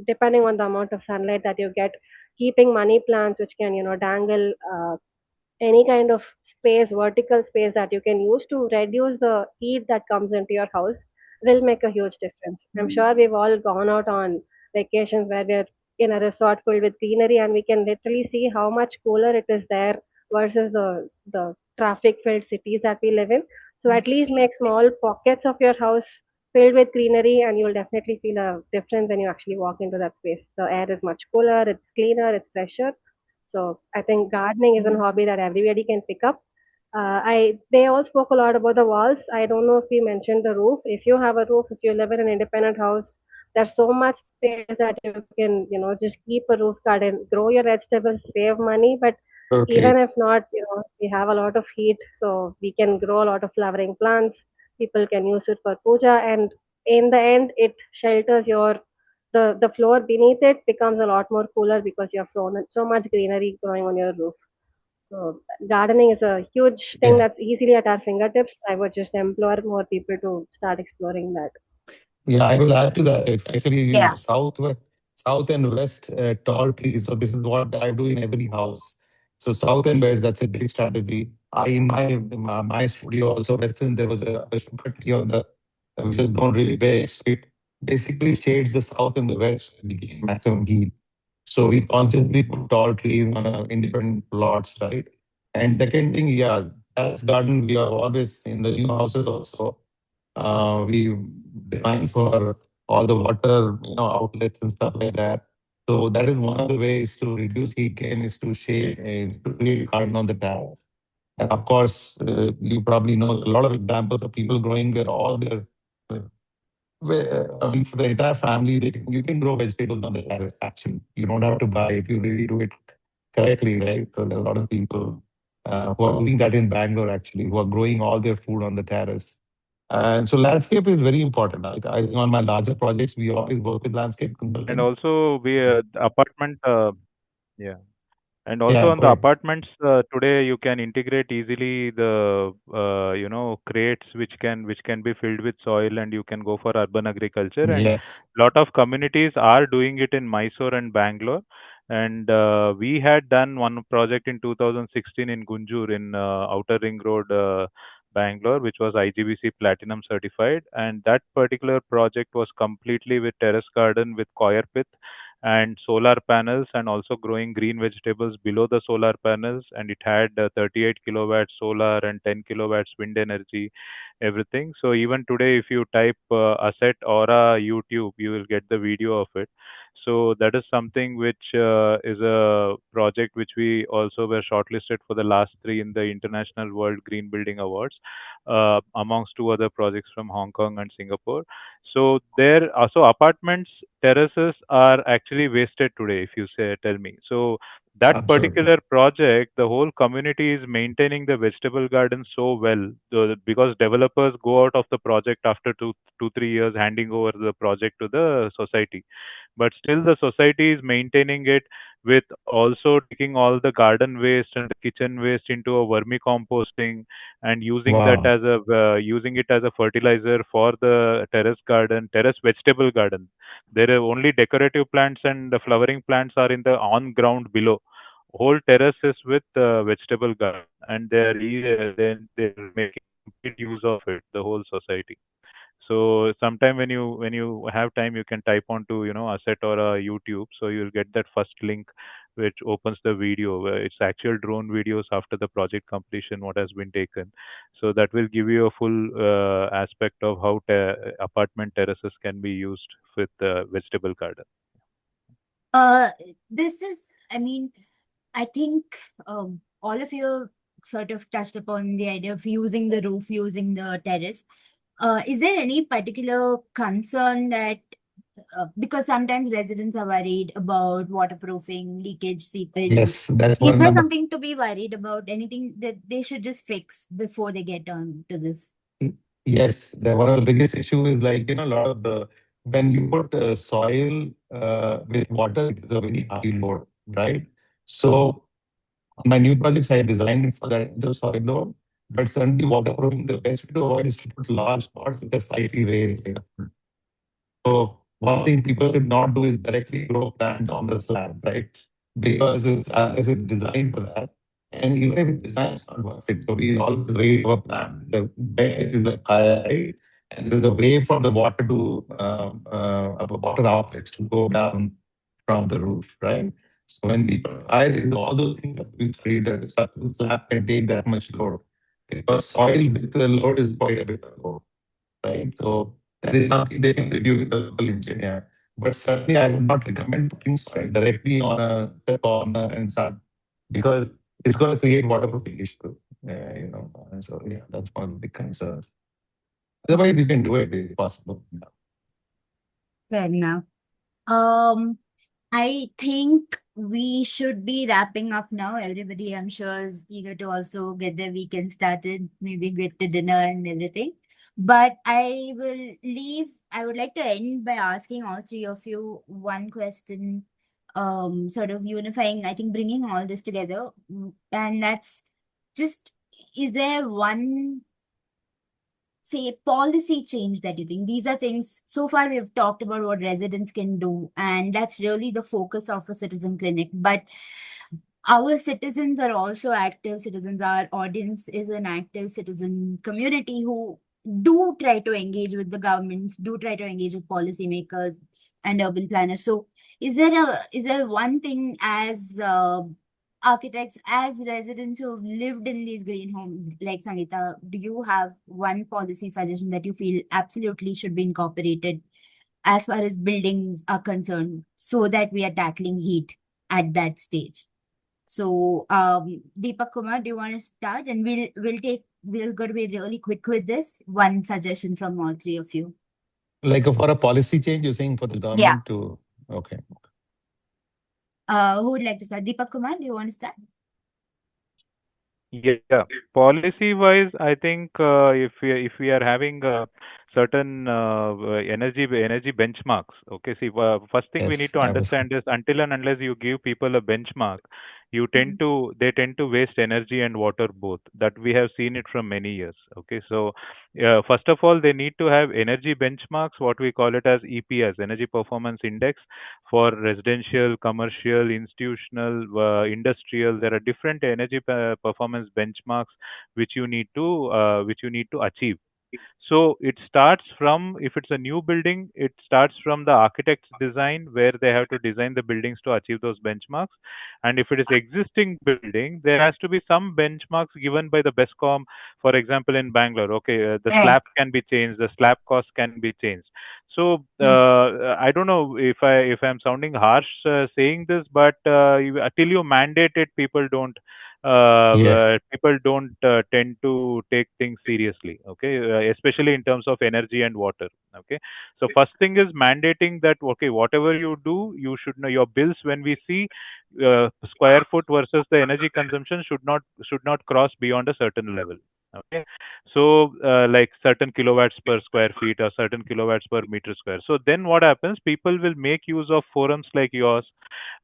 depending on the amount of sunlight that you get, keeping money plants which can dangle, any kind of space, vertical space that you can use to reduce the heat that comes into your house, will make a huge difference. I'm Mm. sure we've all gone out on vacations where we're in a resort filled with greenery, and we can literally see how much cooler it is there versus the traffic filled cities that we live in. So at least make small pockets of your house filled with greenery, and you'll definitely feel a difference when you actually walk into that space. The air is much cooler, it's cleaner, it's fresher. So I think gardening is a hobby that everybody can pick up. I They all spoke a lot about the walls. I don't know if we mentioned the roof. If you have a roof, if you live in an independent house, there's so much space that you can, just keep a roof garden, grow your vegetables, save money. But even Okay. if not, we have a lot of heat, so we can grow a lot of flowering plants. People can use it for puja, and in the end, it shelters the floor beneath it becomes a lot more cooler because you have so much greenery growing on your roof. So gardening is a huge thing Yeah. that's easily at our fingertips. I would just implore more people to start exploring that. Yeah, I will add to that. It's actually Yeah. south and west tall trees. So this is what I do in every house. So south and west, that's a great strategy. I in my studio also western there was a sugar tree on the which has grown really big. So it basically shades the south and the west to gain maximum heat. So we consciously put tall trees on independent plots, right? And second thing, yeah, terrace garden we are always in the new houses also we define for all the water, outlets and stuff like that. So that is one of the ways to reduce heat gain is to shade and to create garden on the terrace. And of course, you probably know a lot of examples of people growing their all their I mean, for the entire family, you can grow vegetables on the terrace. Actually, you don't have to buy if you really do it correctly, right? So there are a lot of people who are doing that in Bangalore actually, who are growing all their food on the terrace. And so landscape is very important. On my larger projects, we always work with landscape And consultants. also, we apartment. Yeah. And also Yeah, on go the ahead. apartments today, you can integrate easily the crates which can be filled with soil, and you can go for urban agriculture. And Yes, lot of communities are doing it in Mysore and Bangalore. And we had done one project in 2016 in Gunjur in Outer Ring Road, Bangalore, which was IGBC Platinum certified. And that particular project was completely with terrace garden with coir pith and solar panels, and also growing green vegetables below the solar panels. And it had 38 kilowatts solar and 10 kilowatts wind energy, everything. So even today, if you type asset aura YouTube, you will get the video of it. So that is something which is a project which we also were shortlisted for the last three in the International World Green Building Awards, amongst two other projects from Hong Kong and Singapore. So there, so apartments terraces are actually wasted today, if you say tell me. So that absolutely. particular project, the whole community is maintaining the vegetable garden so well, because developers go out of the project after 3 years, handing over the project to the society. But still the society is maintaining it with also taking all the garden waste and the kitchen waste into a vermicomposting, and Wow. using it as a fertilizer for the terrace vegetable garden. There are only decorative plants, and the flowering plants are in the on ground below. Whole terrace is with vegetable garden, and they're making complete use of it, the whole society. So sometime when you have time, you can type onto asset or YouTube, so you'll get that first link which opens the video where it's actual drone videos after the project completion what has been taken. So that will give you a full aspect of how apartment terraces can be used with vegetable garden. Uh, this is, I mean, I think all of you sort of touched upon the idea of using the roof, using the terrace. Is there any particular concern that, because sometimes residents are worried about waterproofing, leakage, seepage. Yes, that's Is one there number. something to be worried about? Anything that they should just fix before they get on to this? Yes, one of the biggest issue is like, a lot of the, when you put soil with water, it is a very high load, right? So on my new projects, I designed it for that the soil load, but certainly waterproofing, the best way to avoid is to put large pots with a slightly raised. So one thing people should not do is directly grow plant on the slab, right? Because it's designed for that. And even if it designs not works, it so we always raise our plant. The bed is like higher, right? And there's a way for the water to water outlets to go down from the roof, right? So when the all those things have to be studied, that the structural slab can take that much load because soil with the load is quite a bit of load, right? So that is something they can review with the local engineer. But certainly, I would not recommend putting soil directly on the corner and start because it's going to create waterproofing issue. So yeah, that's one of the big concerns. Otherwise, you can do it if possible. Fair enough. Um, I think we should be wrapping up now. Everybody, I'm sure, is eager to also get their weekend started, maybe get to dinner and everything. But I would like to end by asking all three of you one question, sort of unifying, I think bringing all this together. And that's just, is there one, say, policy change that you think? These are things, so far we've talked about what residents can do, and that's really the focus of a citizen clinic. But our citizens are also active citizens. Our audience is an active citizen community who do try to engage with the governments, do try to engage with policymakers and urban planners. So is there one thing, as architects, as residents who have lived in these green homes, like Sangeetha, do you have one policy suggestion that you feel absolutely should be incorporated as far as buildings are concerned, so that we are tackling heat at that stage? So, Deepak Kumar, do you want to start? And we'll go to be really quick with this. One suggestion from all three of you. Like for a policy change, you're saying for the Yeah. government to okay. Who would like to start? Deepak Kumar, do you want to start? Yeah, policy-wise, I think if we are having certain energy benchmarks, okay. See, first thing we need Yes, to I was. understand is until and unless you give people a benchmark, they tend to waste energy and water both. That we have seen it from many years. Okay, so first of all, they need to have energy benchmarks, what we call it as EPS, Energy Performance Index, for residential, commercial, institutional, industrial. There are different energy performance benchmarks which you need to achieve. So it starts from, if it's a new building, it starts from the architect's design, where they have to design the buildings to achieve those benchmarks. And if it is existing building, there has to be some benchmarks given by the BESCOM. For example, in Bangalore, okay, the Right. slab can be changed, the slab cost can be changed. So Mm. I don't know if I'm sounding harsh saying this, but till you mandate it, Yes. people don't tend to take things seriously, okay, especially in terms of energy and water. Okay, so first thing is mandating that, okay, whatever you do, you should know your bills. When we see square foot versus the energy consumption should not cross beyond a certain level. Okay, so like certain kilowatts per square feet or certain kilowatts per meter square. So then what happens, people will make use of forums like yours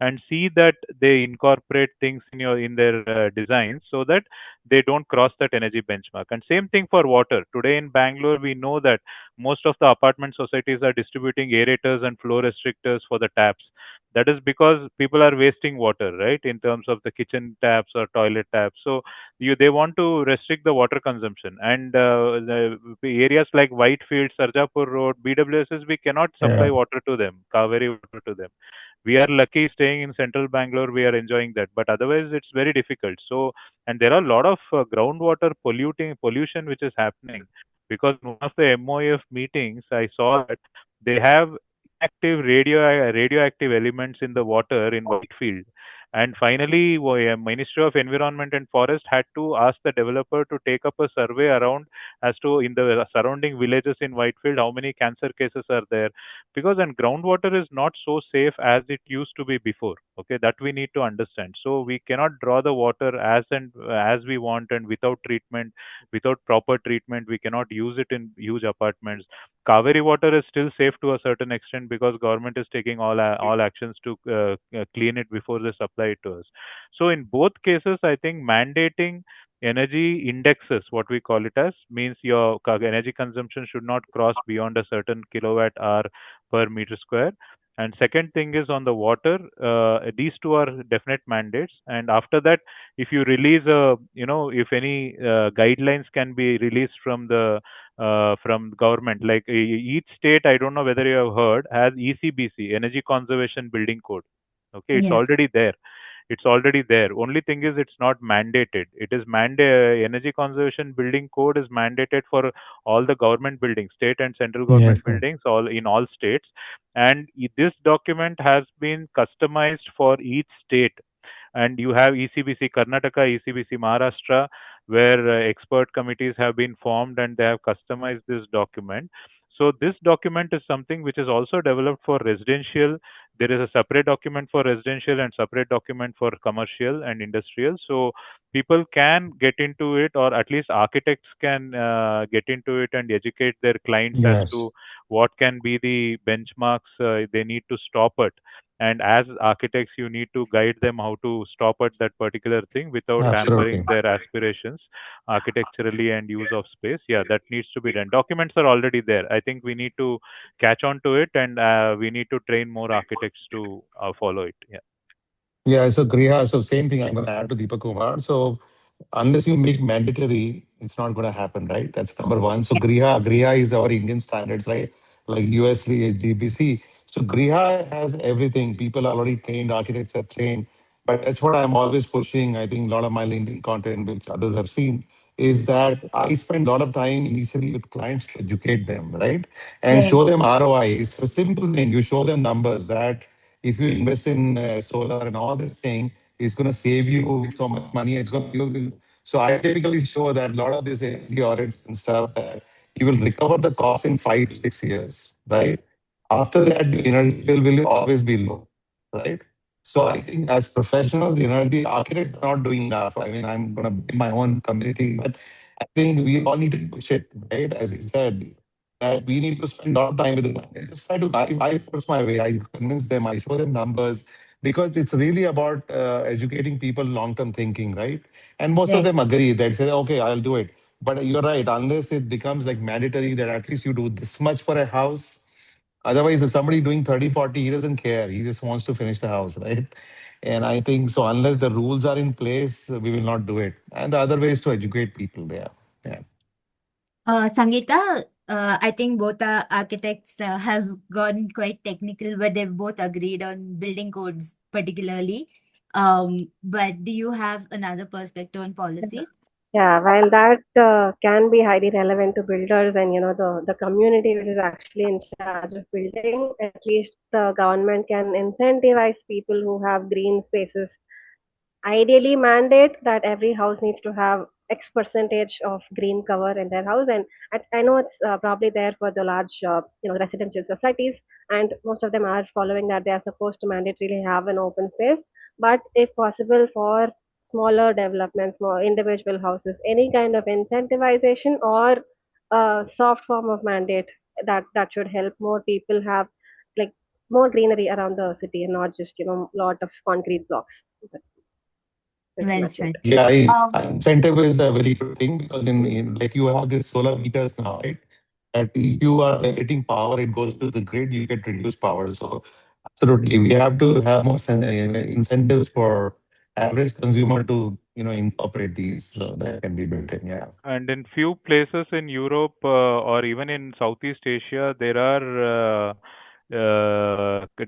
and see that they incorporate things in their designs, so that they don't cross that energy benchmark. And same thing for water. Today in Bangalore, we know that most of the apartment societies are distributing aerators and flow restrictors for the taps. That is because people are wasting water, right, in terms of the kitchen taps or toilet taps. So they want to restrict the water consumption. And the areas like Whitefield, Sarjapur Road, BWSs, we cannot supply Yeah. water to them, Kaveri water to them. We are lucky staying in central Bangalore, we are enjoying that, but otherwise it's very difficult. So, and there are a lot of groundwater pollution which is happening, because in one of the MOF meetings I saw that they have inactive radioactive elements in the water in Whitefield. And finally, Ministry of Environment and Forest had to ask the developer to take up a survey around, as to in the surrounding villages in Whitefield, how many cancer cases are there, because then groundwater is not so safe as it used to be before. Okay, that we need to understand. So we cannot draw the water as we want, and without treatment, without proper treatment, we cannot use it in huge apartments. Kaveri water is still safe to a certain extent, because government is taking all actions to clean it before they supply it to us. So in both cases, I think mandating energy indexes, what we call it as, means your energy consumption should not cross beyond a certain kilowatt hour per meter square. And second thing is on the water, these two are definite mandates. And after that, if you release if any guidelines can be released from government, like each state, I don't know whether you have heard, has ECBC, Energy Conservation Building Code. Okay, it's Yeah. already there. It's already there. Only thing is it's not mandated. It is energy conservation building code is mandated for all the government buildings, state and central Yes, government sir. buildings, all in all states. And this document has been customized for each state. And you have ECBC Karnataka, ECBC Maharashtra, where expert committees have been formed and they have customized this document. So this document is something which is also developed for residential. There is a separate document for residential and separate document for commercial and industrial. So people can get into it, or at least architects can get into it and educate their clients as to Yes, what can be the benchmarks they need to stop at. And as architects, you need to guide them how to stop at that particular thing without hampering absolutely. their aspirations architecturally and use of space. Yeah, that needs to be done. Documents are already there. I think we need to catch on to it, and we need to train more architects to follow it. Yeah. Yeah, so Griha, so same thing I'm going to add to Deepak Kumar. So unless you make mandatory, it's not going to happen, right? That's number one. So Griha is our Indian standards, right? Like US GBC. So Griha has everything. People are already trained, architects are trained. But that's what I'm always pushing. I think a lot of my LinkedIn content, which others have seen, is that I spend a lot of time initially with clients to educate them, right? And Right. show them ROI. It's a simple thing. You show them numbers that if you invest in solar and all this thing, it's going to save you so much money. It's going to, you will, so I typically show that a lot of these energy audits and stuff that you will recover the cost in 5 to 6 years, right? After that, your energy bill will always be low, right? So I think as professionals, energy architects are not doing enough. I mean, I'm going to build my own community, but I think we all need to push it, right? As you said, that we need to spend a lot of time with them. I just try to, I force my way. I convince them. I show them numbers because it's really about educating people long-term thinking, right? And most of Right. them agree. They say, okay, I'll do it. But you're right. Unless it becomes like mandatory that at least you do this much for a house. Otherwise, if somebody doing 30, 40, he doesn't care. He just wants to finish the house, right? And I think so. Unless the rules are in place, we will not do it. And the other way is to educate people. Yeah. Yeah. Sangeeta, I think both architects have gone quite technical, but they've both agreed on building codes particularly. But do you have another perspective on policy? Yeah, while that can be highly relevant to builders and the community which is actually in charge of building, at least the government can incentivize people who have green spaces. Ideally mandate that every house needs to have X percentage of green cover in their house, and I know it's probably there for the large residential societies, and most of them are following that they are supposed to mandatorily have an open space. But if possible for smaller developments, more individual houses, any kind of incentivization or soft form of mandate that should help more people have like more greenery around the city and not just lot of concrete blocks. Pretty Well much it. said. Yeah, Um, incentive is a very good thing because in like you have these solar meters now, right? That if you are generating power, it goes to the grid, you get reduced power. So absolutely, we have to have more incentives for average consumer to incorporate these so that can be built in. Yeah. And in few places in Europe or even in Southeast Asia, there are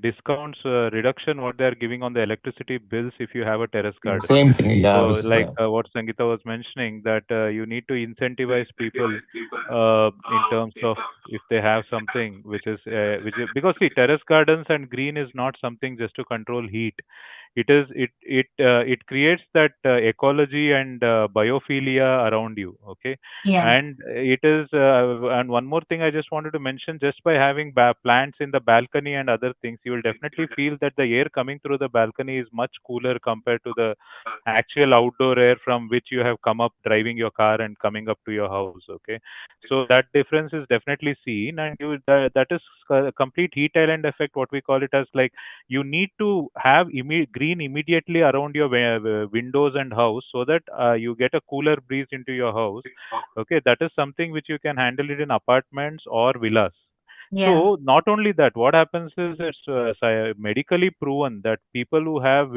discounts, reduction what they are giving on the electricity bills if you have a terrace garden. Same thing. Yeah. So, like what Sangeeta was mentioning, that you need to incentivize people in terms of if they have something which is because see, terrace gardens and green is not something just to control heat. It creates that ecology and biophilia around you. Okay, yeah. and it is and one more thing I just wanted to mention, just by having plants in the balcony and other things, you will definitely feel that the air coming through the balcony is much cooler compared to the actual outdoor air from which you have come up driving your car and coming up to your house. Okay, so that difference is definitely seen, and that is a complete heat island effect, what we call it as. Like, you need to have green immediately around your windows and house, so that you get a cooler breeze into your house. Okay, that is something which you can handle it in apartments or villas. Yeah. So not only that, what happens is it's medically proven that people who have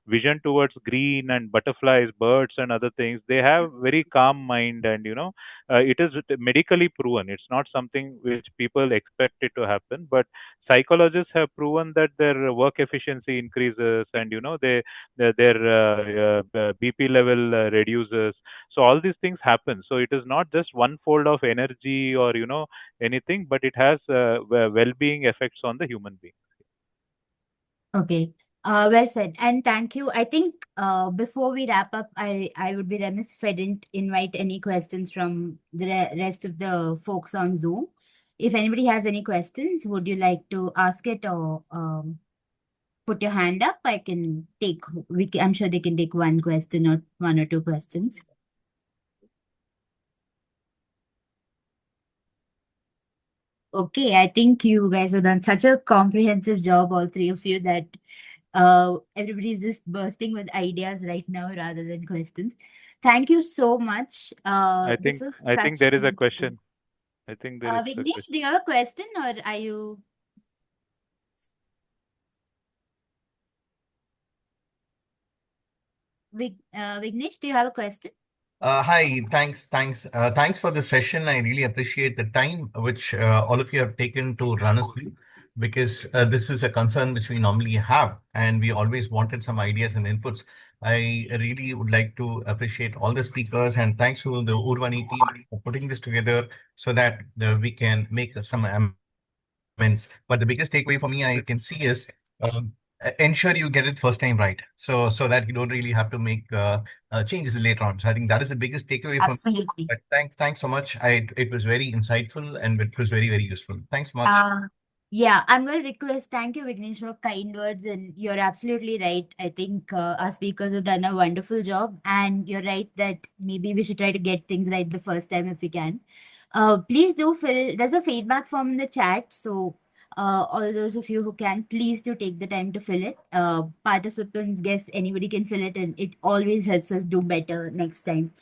vision towards green and butterflies, birds, and other things, they have very calm mind, and it is medically proven. It's not something which people expect it to happen, but psychologists have proven that their work efficiency increases, and their BP level reduces. So all these things happen. So it is not just one fold of energy or anything, but it has well-being effects on the human being. Okay. Well said. And thank you. I think before we wrap up, I would be remiss if I didn't invite any questions from the rest of the folks on Zoom. If anybody has any questions, would you like to ask it or put your hand up? I can take, I'm sure they can take one question or one or two questions. Okay, I think you guys have done such a comprehensive job, all three of you, that everybody's just bursting with ideas right now rather than questions. Thank you so much. I This think was I think such there is an a interesting. question. I think there is a Vignesh, question. do you have a question or are you Vignesh, do you have a question? Hi, thanks for the session. I really appreciate the time which all of you have taken to run us through, because this is a concern which we normally have, and we always wanted some ideas and inputs. I really would like to appreciate all the speakers, and thanks to the Urvani team for putting this together so that we can make some amends. But the biggest takeaway for me I can see is ensure you get it first time right, so that you don't really have to make changes later on. So I think that is the biggest takeaway from. Absolutely. But thanks so much. It was very insightful and it was very useful. Thanks so much. Uh, yeah, I'm going to request, thank you, Vignesh, for kind words. And you're absolutely right. I think our speakers have done a wonderful job. And you're right that maybe we should try to get things right the first time if we can. Please do fill, there's a feedback from the chat. So, all those of you who can, please do take the time to fill it. Participants, guests, anybody can fill it, and it always helps us do better next time.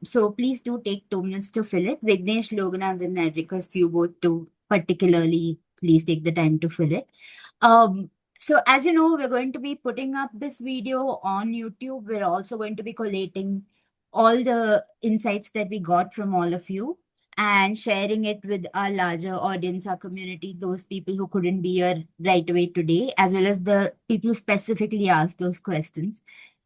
So please do take 2 minutes to fill it. Vignesh, Loganathan, I request you both to particularly please take the time to fill it. So as you know, we're going to be putting up this video on YouTube. We're also going to be collating all the insights that we got from all of you and sharing it with our larger audience, our community, those people who couldn't be here right away today, as well as the people who specifically asked those questions.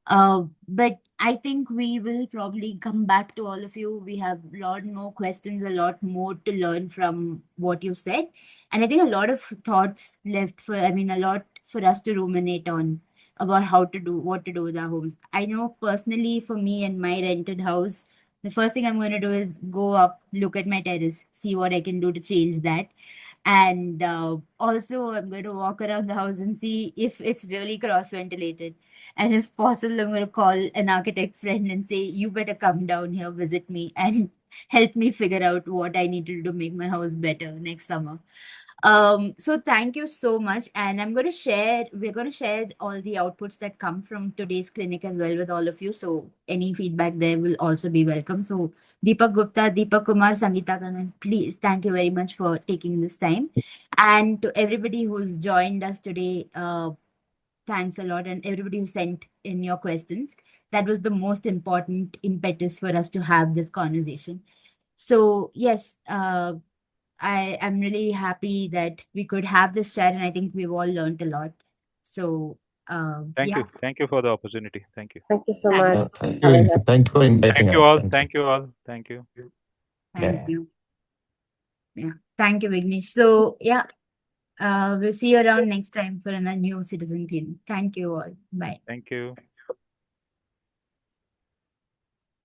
But I think we will probably come back to all of you. We have a lot more questions, a lot more to learn from what you said. And I think a lot of thoughts left for, I mean, a lot for us to ruminate on about how to do, what to do with our homes. I know personally for me and my rented house, the first thing I'm going to do is go up, look at my terrace, see what I can do to change that. And also, I'm going to walk around the house and see if it's really cross ventilated. And if possible, I'm going to call an architect friend and say, you better come down here, visit me, and help me figure out what I need to do to make my house better next summer. So thank you so much. And we're going to share all the outputs that come from today's clinic as well with all of you. So any feedback there will also be welcome. So Deepak Gupta, Deepak Kumar, Sangeetha Kanan, please, thank you very much for taking this time. And to everybody who's joined us today, thanks a lot. And everybody who sent in your questions, that was the most important impetus for us to have this conversation. So yes, I am really happy that we could have this chat, and I think we've all learned a lot. So, Thank yeah, you. Thank you for the opportunity. Thank you. Thank you so much thanks. for Thank having you. us. Thank you for inviting Thank you us. all. Thank you. Thank you all. Thank you. Thank Yeah. you. Yeah, thank you, Vignesh. So, yeah, we'll see you around next time for another new Citizen Clinic. Thank you all. Bye. Thank you.